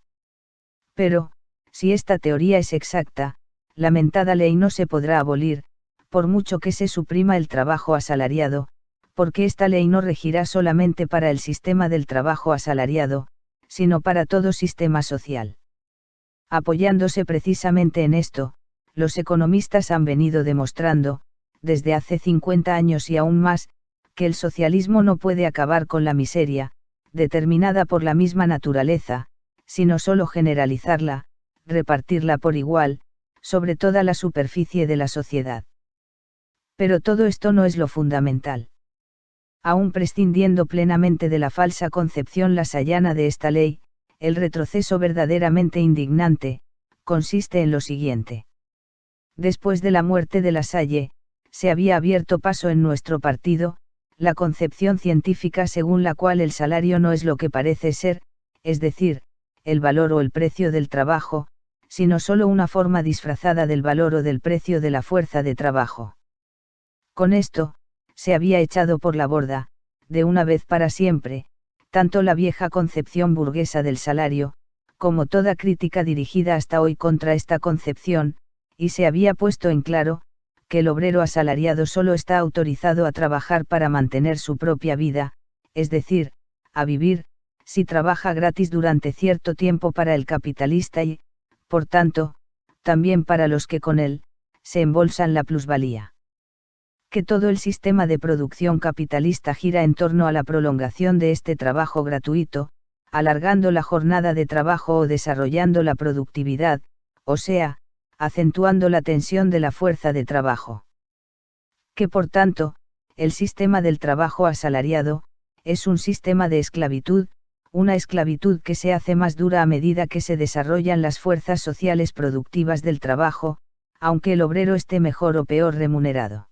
Pero, si esta teoría es exacta, la mentada ley no se podrá abolir, por mucho que se suprima el trabajo asalariado, porque esta ley no regirá solamente para el sistema del trabajo asalariado, sino para todo sistema social. Apoyándose precisamente en esto, los economistas han venido demostrando, desde hace 50 años y aún más, que el socialismo no puede acabar con la miseria, determinada por la misma naturaleza, sino solo generalizarla, repartirla por igual, sobre toda la superficie de la sociedad. Pero todo esto no es lo fundamental. Aún prescindiendo plenamente de la falsa concepción lasallana de esta ley, el retroceso verdaderamente indignante, consiste en lo siguiente. Después de la muerte de la Salle, se había abierto paso en nuestro partido, la concepción científica según la cual el salario no es lo que parece ser, es decir, el valor o el precio del trabajo, sino solo una forma disfrazada del valor o del precio de la fuerza de trabajo. Con esto, se había echado por la borda, de una vez para siempre, tanto la vieja concepción burguesa del salario, como toda crítica dirigida hasta hoy contra esta concepción, y se había puesto en claro, que el obrero asalariado solo está autorizado a trabajar para mantener su propia vida, es decir, a vivir, si trabaja gratis durante cierto tiempo para el capitalista y, por tanto, también para los que con él, se embolsan la plusvalía. Que todo el sistema de producción capitalista gira en torno a la prolongación de este trabajo gratuito, alargando la jornada de trabajo o desarrollando la productividad, o sea, acentuando la tensión de la fuerza de trabajo. Que por tanto, el sistema del trabajo asalariado, es un sistema de esclavitud, una esclavitud que se hace más dura a medida que se desarrollan las fuerzas sociales productivas del trabajo, aunque el obrero esté mejor o peor remunerado.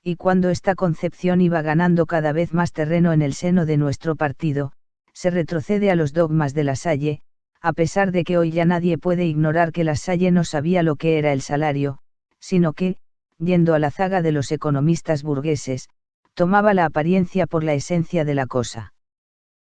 Y cuando esta concepción iba ganando cada vez más terreno en el seno de nuestro partido, se retrocede a los dogmas de La Salle, a pesar de que hoy ya nadie puede ignorar que La Salle no sabía lo que era el salario, sino que, yendo a la zaga de los economistas burgueses, tomaba la apariencia por la esencia de la cosa.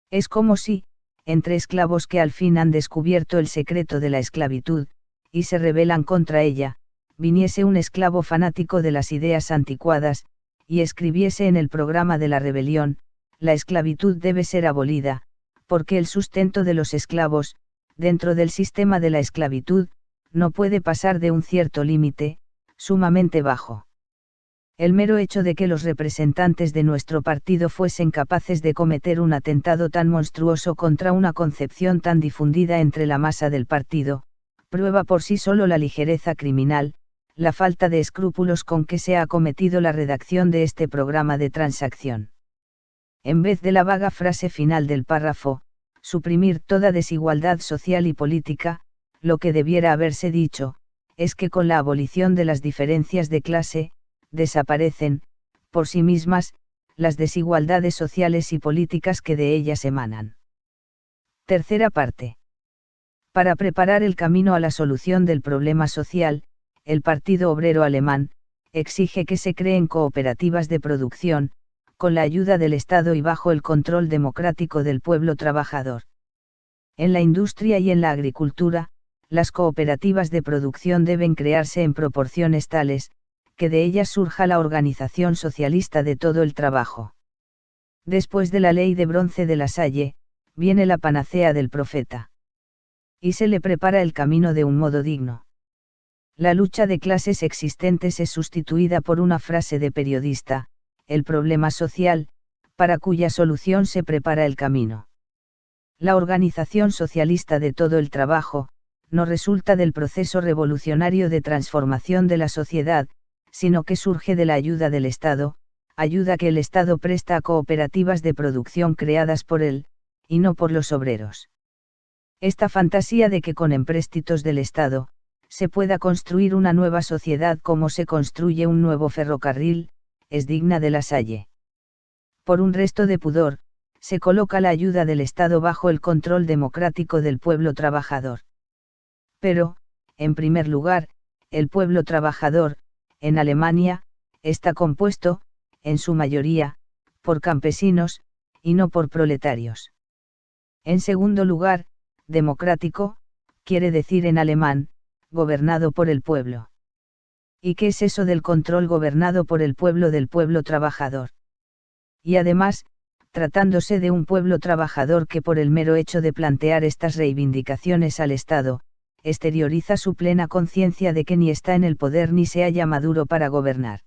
Es como si, entre esclavos que al fin han descubierto el secreto de la esclavitud, y se rebelan contra ella, viniese un esclavo fanático de las ideas anticuadas, y escribiese en el programa de la rebelión: la esclavitud debe ser abolida, porque el sustento de los esclavos, dentro del sistema de la esclavitud, no puede pasar de un cierto límite, sumamente bajo. El mero hecho de que los representantes de nuestro partido fuesen capaces de cometer un atentado tan monstruoso contra una concepción tan difundida entre la masa del partido, prueba por sí solo la ligereza criminal, la falta de escrúpulos con que se ha acometido la redacción de este programa de transacción. En vez de la vaga frase final del párrafo, suprimir toda desigualdad social y política, lo que debiera haberse dicho, es que con la abolición de las diferencias de clase, desaparecen, por sí mismas, las desigualdades sociales y políticas que de ellas emanan. Tercera parte. Para preparar el camino a la solución del problema social, el Partido Obrero Alemán exige que se creen cooperativas de producción, con la ayuda del Estado y bajo el control democrático del pueblo trabajador. En la industria y en la agricultura, las cooperativas de producción deben crearse en proporciones tales, que de ellas surja la organización socialista de todo el trabajo. Después de la ley de bronce de La Salle, viene la panacea del profeta. Y se le prepara el camino de un modo digno. La lucha de clases existentes es sustituida por una frase de periodista: el problema social, para cuya solución se prepara el camino. La organización socialista de todo el trabajo, no resulta del proceso revolucionario de transformación de la sociedad, sino que surge de la ayuda del Estado, ayuda que el Estado presta a cooperativas de producción creadas por él, y no por los obreros. Esta fantasía de que con empréstitos del Estado, se pueda construir una nueva sociedad como se construye un nuevo ferrocarril, es digna de La Salle. Por un resto de pudor, se coloca la ayuda del Estado bajo el control democrático del pueblo trabajador. Pero, en primer lugar, el pueblo trabajador, en Alemania, está compuesto, en su mayoría, por campesinos, y no por proletarios. En segundo lugar, democrático, quiere decir en alemán, gobernado por el pueblo. ¿Y qué es eso del control gobernado por el pueblo del pueblo trabajador? Y además, tratándose de un pueblo trabajador que por el mero hecho de plantear estas reivindicaciones al Estado, exterioriza su plena conciencia de que ni está en el poder ni se halla maduro para gobernar.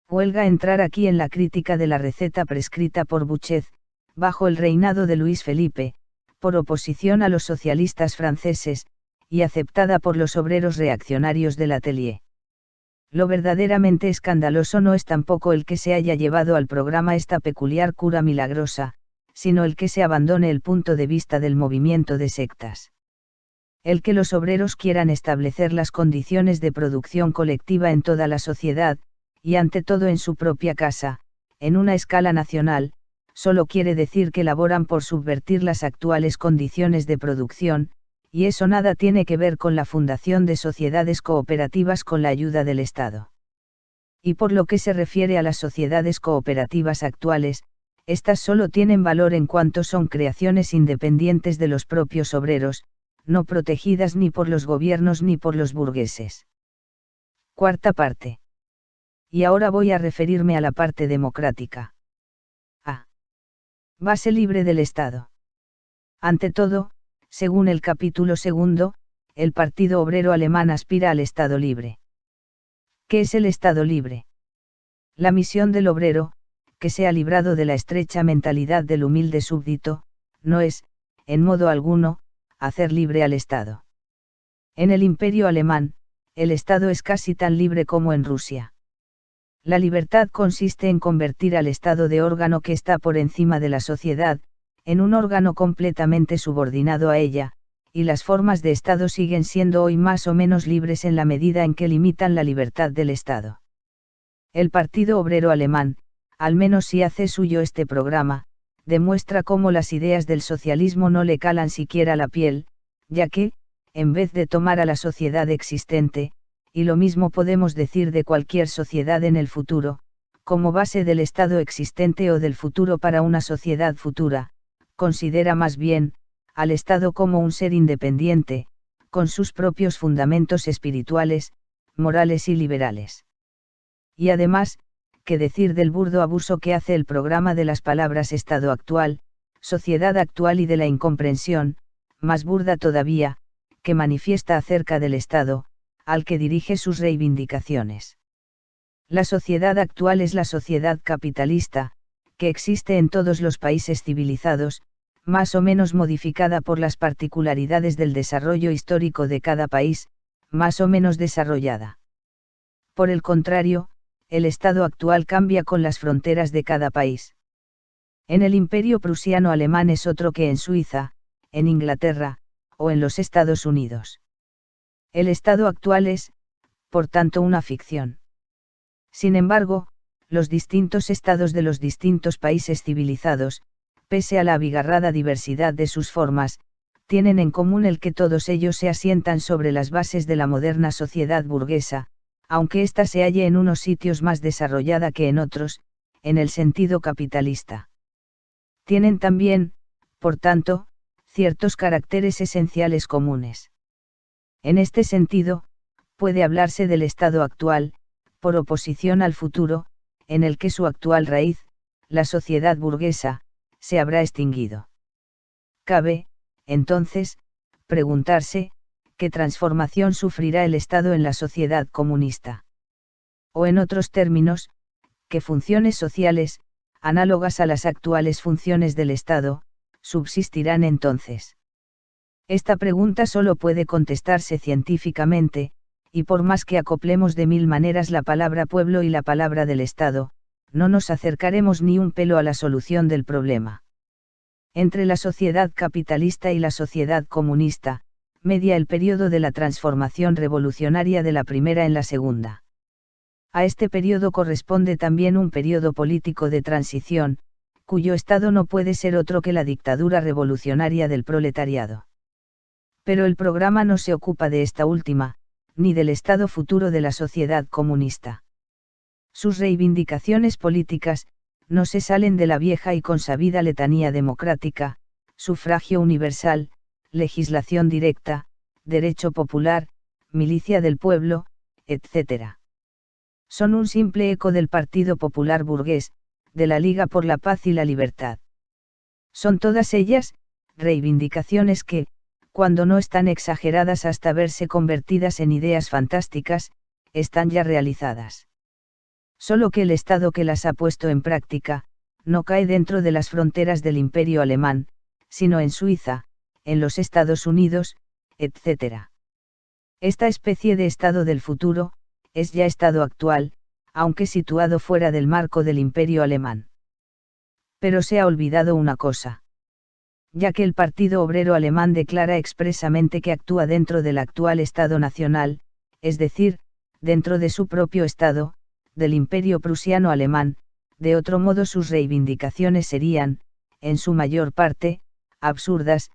Huelga entrar aquí en la crítica de la receta prescrita por Bouchet, bajo el reinado de Luis Felipe, por oposición a los socialistas franceses, y aceptada por los obreros reaccionarios del Atelier. Lo verdaderamente escandaloso no es tampoco el que se haya llevado al programa esta peculiar cura milagrosa, sino el que se abandone el punto de vista del movimiento de sectas. El que los obreros quieran establecer las condiciones de producción colectiva en toda la sociedad, y ante todo en su propia casa, en una escala nacional, solo quiere decir que laboran por subvertir las actuales condiciones de producción, y eso nada tiene que ver con la fundación de sociedades cooperativas con la ayuda del Estado. Y por lo que se refiere a las sociedades cooperativas actuales, estas solo tienen valor en cuanto son creaciones independientes de los propios obreros, no protegidas ni por los gobiernos ni por los burgueses. Cuarta parte. Y ahora voy a referirme a la parte democrática. A. Base libre del Estado. Ante todo, según el capítulo segundo, el Partido Obrero Alemán aspira al Estado libre. ¿Qué es el Estado libre? La misión del obrero, que se ha librado de la estrecha mentalidad del humilde súbdito, no es, en modo alguno, hacer libre al Estado. En el Imperio alemán, el Estado es casi tan libre como en Rusia. La libertad consiste en convertir al Estado de órgano que está por encima de la sociedad, en un órgano completamente subordinado a ella, y las formas de Estado siguen siendo hoy más o menos libres en la medida en que limitan la libertad del Estado. El Partido Obrero Alemán, al menos si hace suyo este programa, demuestra cómo las ideas del socialismo no le calan siquiera la piel, ya que, en vez de tomar a la sociedad existente, y lo mismo podemos decir de cualquier sociedad en el futuro, como base del estado existente o del futuro para una sociedad futura, considera más bien, al Estado como un ser independiente, con sus propios fundamentos espirituales, morales y liberales. Y además, ¿qué decir del burdo abuso que hace el programa de las palabras Estado actual, sociedad actual y de la incomprensión, más burda todavía, que manifiesta acerca del Estado, al que dirige sus reivindicaciones? La sociedad actual es la sociedad capitalista, que existe en todos los países civilizados, más o menos modificada por las particularidades del desarrollo histórico de cada país, más o menos desarrollada. Por el contrario, el estado actual cambia con las fronteras de cada país. En el Imperio prusiano alemán es otro que en Suiza, en Inglaterra, o en los Estados Unidos. El estado actual es, por tanto, una ficción. Sin embargo, los distintos estados de los distintos países civilizados, pese a la abigarrada diversidad de sus formas, tienen en común el que todos ellos se asientan sobre las bases de la moderna sociedad burguesa, aunque ésta se halle en unos sitios más desarrollada que en otros, en el sentido capitalista. Tienen también, por tanto, ciertos caracteres esenciales comunes. En este sentido, puede hablarse del estado actual, por oposición al futuro, en el que su actual raíz, la sociedad burguesa, se habrá extinguido. Cabe, entonces, preguntarse, ¿qué transformación sufrirá el Estado en la sociedad comunista? O en otros términos, ¿qué funciones sociales, análogas a las actuales funciones del Estado, subsistirán entonces? Esta pregunta solo puede contestarse científicamente, y por más que acoplemos de mil maneras la palabra pueblo y la palabra del Estado, no nos acercaremos ni un pelo a la solución del problema. Entre la sociedad capitalista y la sociedad comunista, media el periodo de la transformación revolucionaria de la primera en la segunda. A este periodo corresponde también un periodo político de transición, cuyo estado no puede ser otro que la dictadura revolucionaria del proletariado. Pero el programa no se ocupa de esta última, ni del estado futuro de la sociedad comunista. Sus reivindicaciones políticas, no se salen de la vieja y consabida letanía democrática, sufragio universal, legislación directa, derecho popular, milicia del pueblo, etc. Son un simple eco del Partido Popular Burgués, de la Liga por la Paz y la Libertad. Son todas ellas, reivindicaciones que, cuando no están exageradas hasta verse convertidas en ideas fantásticas, están ya realizadas. Solo que el Estado que las ha puesto en práctica, no cae dentro de las fronteras del Imperio alemán, sino en Suiza, en los Estados Unidos, etc. Esta especie de Estado del futuro, es ya Estado actual, aunque situado fuera del marco del Imperio alemán. Pero se ha olvidado una cosa. Ya que el Partido Obrero Alemán declara expresamente que actúa dentro del actual Estado nacional, es decir, dentro de su propio Estado, del Imperio prusiano alemán, de otro modo sus reivindicaciones serían, en su mayor parte, absurdas,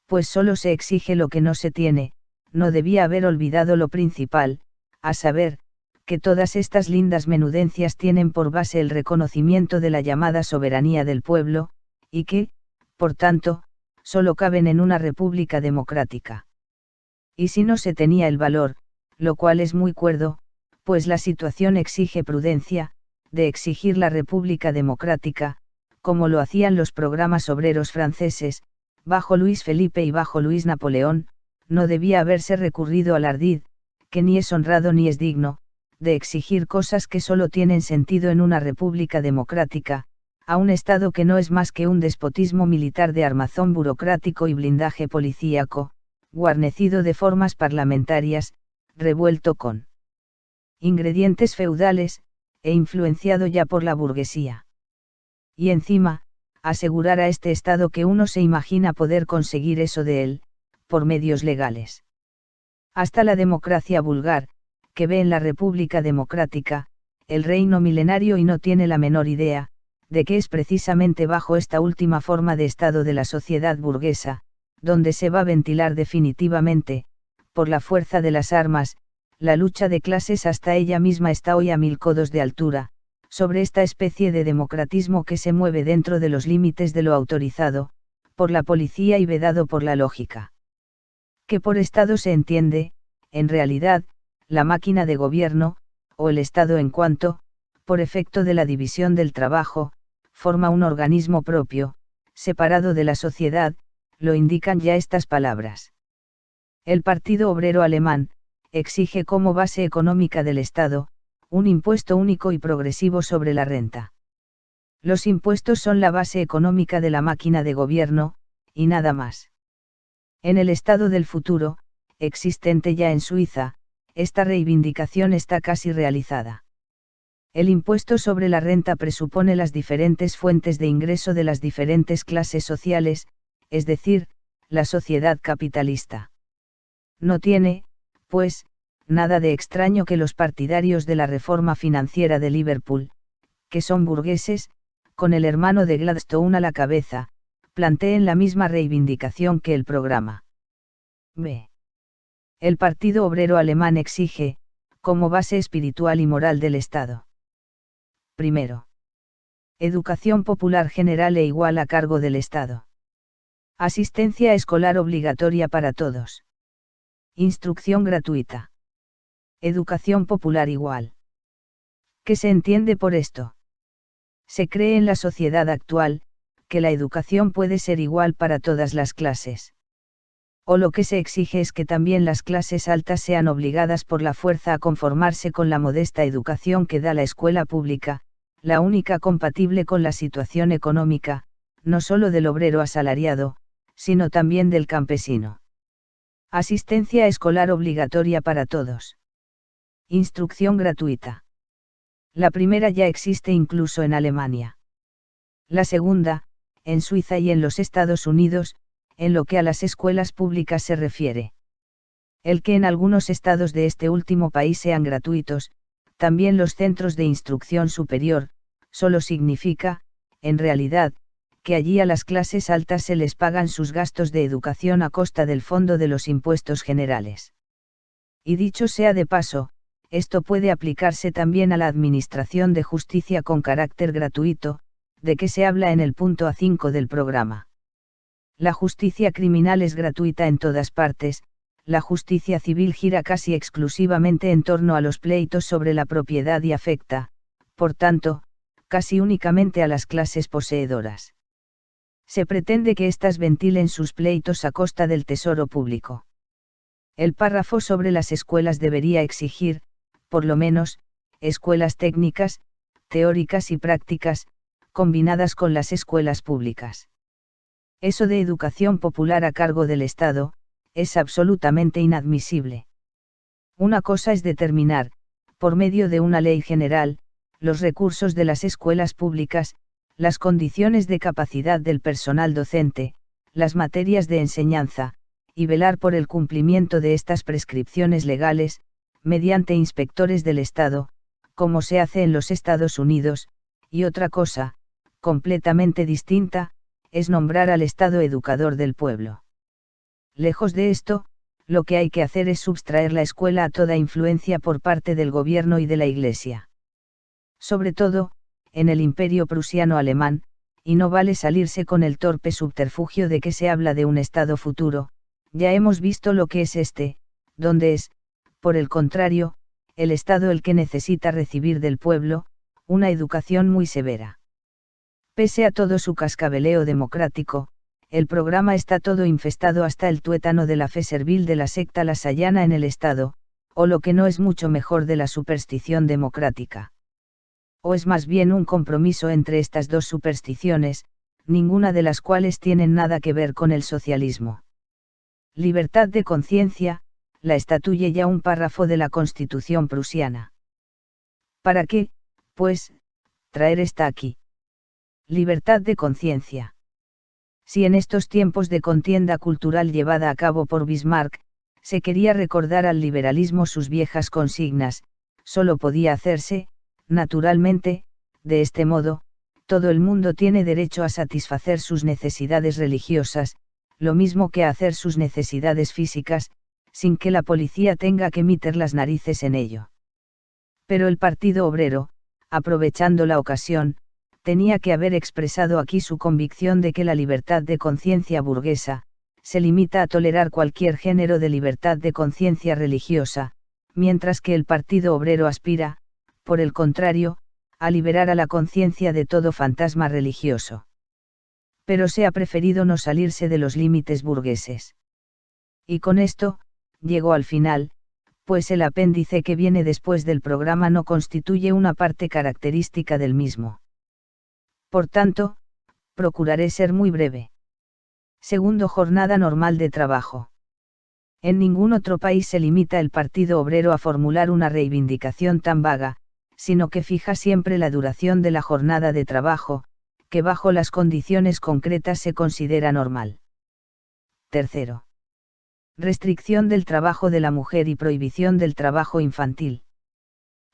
pues solo se exige lo que no se tiene, no debía haber olvidado lo principal, a saber, que todas estas lindas menudencias tienen por base el reconocimiento de la llamada soberanía del pueblo, y que, por tanto, solo caben en una república democrática. Y si no se tenía el valor, lo cual es muy cuerdo, pues la situación exige prudencia, de exigir la república democrática, como lo hacían los programas obreros franceses, bajo Luis Felipe y bajo Luis Napoleón, no debía haberse recurrido al ardid, que ni es honrado ni es digno, de exigir cosas que solo tienen sentido en una república democrática, a un Estado que no es más que un despotismo militar de armazón burocrático y blindaje policíaco, guarnecido de formas parlamentarias, revuelto con ingredientes feudales, e influenciado ya por la burguesía. Y encima, asegurar a este Estado que uno se imagina poder conseguir eso de él, por medios legales. Hasta la democracia vulgar, que ve en la República Democrática, el reino milenario y no tiene la menor idea, de que es precisamente bajo esta última forma de Estado de la sociedad burguesa, donde se va a ventilar definitivamente, por la fuerza de las armas, la lucha de clases. Hasta ella misma está hoy a 1000 codos de altura, sobre esta especie de democratismo que se mueve dentro de los límites de lo autorizado, por la policía y vedado por la lógica. Que por Estado se entiende, en realidad, la máquina de gobierno, o el Estado en cuanto, por efecto de la división del trabajo, forma un organismo propio, separado de la sociedad, lo indican ya estas palabras. El Partido Obrero Alemán, exige como base económica del Estado, un impuesto único y progresivo sobre la renta. Los impuestos son la base económica de la máquina de gobierno, y nada más. En el Estado del futuro, existente ya en Suiza, esta reivindicación está casi realizada. El impuesto sobre la renta presupone las diferentes fuentes de ingreso de las diferentes clases sociales, es decir, la sociedad capitalista. No tiene, pues, nada de extraño que los partidarios de la reforma financiera de Liverpool, que son burgueses, con el hermano de Gladstone a la cabeza, planteen la misma reivindicación que el programa. B. El Partido Obrero Alemán exige, como base espiritual y moral del Estado. Primero. Educación popular general e igual a cargo del Estado. Asistencia escolar obligatoria para todos. Instrucción gratuita. Educación popular igual. ¿Qué se entiende por esto? Se cree en la sociedad actual, que la educación puede ser igual para todas las clases. O lo que se exige es que también las clases altas sean obligadas por la fuerza a conformarse con la modesta educación que da la escuela pública, la única compatible con la situación económica, no solo del obrero asalariado, sino también del campesino. Asistencia escolar obligatoria para todos. Instrucción gratuita. La primera ya existe incluso en Alemania. La segunda, en Suiza y en los Estados Unidos, en lo que a las escuelas públicas se refiere. El que en algunos estados de este último país sean gratuitos, también los centros de instrucción superior, solo significa, en realidad, que allí a las clases altas se les pagan sus gastos de educación a costa del fondo de los impuestos generales. Y dicho sea de paso, esto puede aplicarse también a la administración de justicia con carácter gratuito, de que se habla en el punto A5 del programa. La justicia criminal es gratuita en todas partes, la justicia civil gira casi exclusivamente en torno a los pleitos sobre la propiedad y afecta, por tanto, casi únicamente a las clases poseedoras. Se pretende que éstas ventilen sus pleitos a costa del tesoro público. El párrafo sobre las escuelas debería exigir, por lo menos, escuelas técnicas, teóricas y prácticas, combinadas con las escuelas públicas. Eso de educación popular a cargo del Estado, es absolutamente inadmisible. Una cosa es determinar, por medio de una ley general, los recursos de las escuelas públicas, las condiciones de capacidad del personal docente, las materias de enseñanza, y velar por el cumplimiento de estas prescripciones legales, mediante inspectores del Estado, como se hace en los Estados Unidos, y otra cosa, completamente distinta, es nombrar al Estado educador del pueblo. Lejos de esto, lo que hay que hacer es subtraer la escuela a toda influencia por parte del gobierno y de la Iglesia. Sobre todo, en el Imperio prusiano alemán, y no vale salirse con el torpe subterfugio de que se habla de un Estado futuro, ya hemos visto lo que es este, donde es, por el contrario, el Estado el que necesita recibir del pueblo, una educación muy severa. Pese a todo su cascabeleo democrático, el programa está todo infestado hasta el tuétano de la fe servil de la secta lasallana en el Estado, o lo que no es mucho mejor de la superstición democrática. O es más bien un compromiso entre estas dos supersticiones, ninguna de las cuales tienen nada que ver con el socialismo. Libertad de conciencia, la estatuye ya un párrafo de la Constitución prusiana. ¿Para qué, pues, traer esta aquí? Libertad de conciencia. Si en estos tiempos de contienda cultural llevada a cabo por Bismarck, se quería recordar al liberalismo sus viejas consignas, solo podía hacerse, naturalmente, de este modo: todo el mundo tiene derecho a satisfacer sus necesidades religiosas, lo mismo que a hacer sus necesidades físicas, sin que la policía tenga que meter las narices en ello. Pero el Partido Obrero, aprovechando la ocasión, tenía que haber expresado aquí su convicción de que la libertad de conciencia burguesa se limita a tolerar cualquier género de libertad de conciencia religiosa, mientras que el Partido Obrero aspira, por el contrario, a liberar a la conciencia de todo fantasma religioso. Pero se ha preferido no salirse de los límites burgueses. Y con esto, llegó al final, pues el apéndice que viene después del programa no constituye una parte característica del mismo. Por tanto, procuraré ser muy breve. Segundo, jornada normal de trabajo. En ningún otro país se limita el Partido Obrero a formular una reivindicación tan vaga, sino que fija siempre la duración de la jornada de trabajo, que bajo las condiciones concretas se considera normal. Tercero. Restricción del trabajo de la mujer y prohibición del trabajo infantil.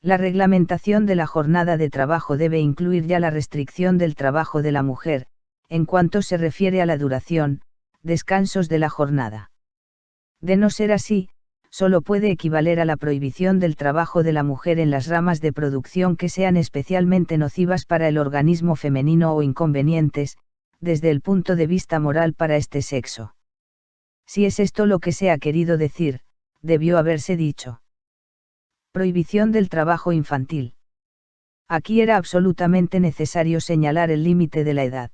La reglamentación de la jornada de trabajo debe incluir ya la restricción del trabajo de la mujer, en cuanto se refiere a la duración, descansos de la jornada. De no ser así, solo puede equivaler a la prohibición del trabajo de la mujer en las ramas de producción que sean especialmente nocivas para el organismo femenino o inconvenientes, desde el punto de vista moral para este sexo. Si es esto lo que se ha querido decir, debió haberse dicho: prohibición del trabajo infantil. Aquí era absolutamente necesario señalar el límite de la edad.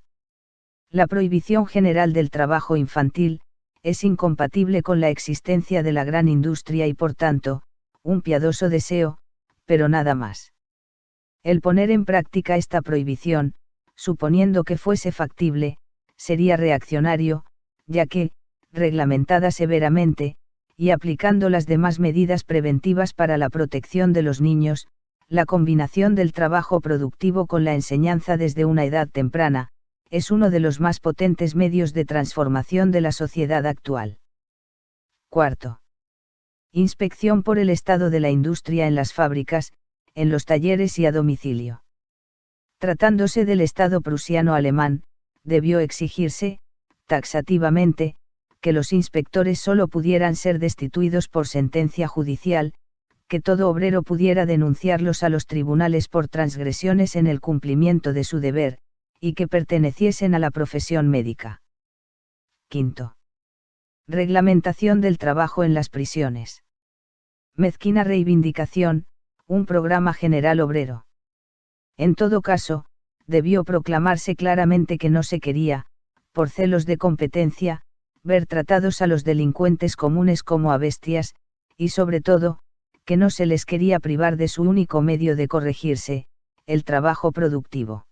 La prohibición general del trabajo infantil es incompatible con la existencia de la gran industria y por tanto, un piadoso deseo, pero nada más. El poner en práctica esta prohibición, suponiendo que fuese factible, sería reaccionario, ya que, reglamentada severamente, y aplicando las demás medidas preventivas para la protección de los niños, la combinación del trabajo productivo con la enseñanza desde una edad temprana, es uno de los más potentes medios de transformación de la sociedad actual. Cuarto. Inspección por el estado de la industria en las fábricas, en los talleres y a domicilio. Tratándose del Estado prusiano-alemán, debió exigirse, taxativamente, que los inspectores solo pudieran ser destituidos por sentencia judicial, que todo obrero pudiera denunciarlos a los tribunales por transgresiones en el cumplimiento de su deber, y que perteneciesen a la profesión médica. Quinto. Reglamentación del trabajo en las prisiones. Mezquina reivindicación, un programa general obrero. En todo caso, debió proclamarse claramente que no se quería, por celos de competencia, ver tratados a los delincuentes comunes como a bestias, y sobre todo, que no se les quería privar de su único medio de corregirse, el trabajo productivo.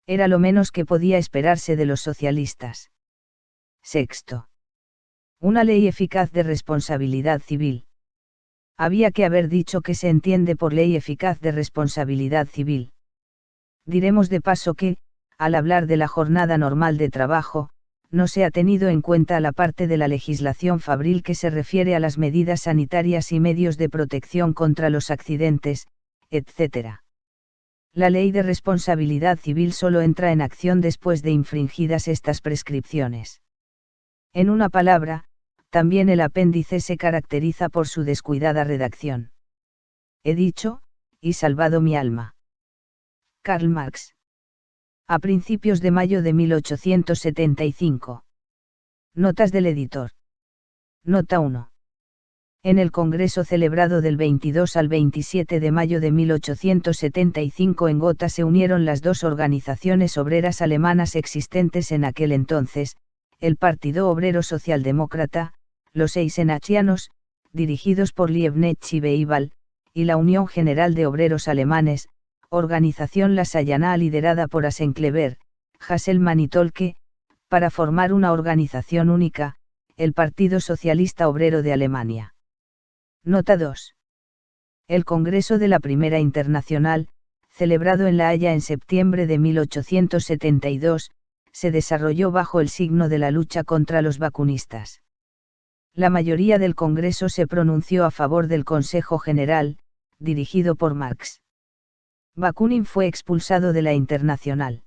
Era lo menos que podía esperarse de los socialistas. Sexto. Una ley eficaz de responsabilidad civil. Había que haber dicho que se entiende por ley eficaz de responsabilidad civil. Diremos de paso que, al hablar de la jornada normal de trabajo, no se ha tenido en cuenta la parte de la legislación fabril que se refiere a las medidas sanitarias y medios de protección contra los accidentes, etc. La ley de responsabilidad civil solo entra en acción después de infringidas estas prescripciones. En una palabra, también el apéndice se caracteriza por su descuidada redacción. He dicho, y salvado mi alma. Karl Marx. A principios de mayo de 1875. Notas del editor. Nota 1. En el Congreso celebrado del 22 al 27 de mayo de 1875 en Gotha se unieron las dos organizaciones obreras alemanas existentes en aquel entonces, el Partido Obrero Socialdemócrata, los Eisenachianos, dirigidos por Liebknecht y Beiwald, y la Unión General de Obreros Alemanes, organización lasallana liderada por Asenkleber, Hasselmann y Tolke, para formar una organización única, el Partido Socialista Obrero de Alemania. Nota 2. El Congreso de la Primera Internacional, celebrado en La Haya en septiembre de 1872, se desarrolló bajo el signo de la lucha contra los vacunistas. La mayoría del Congreso se pronunció a favor del Consejo General, dirigido por Marx. Bakunin fue expulsado de la Internacional.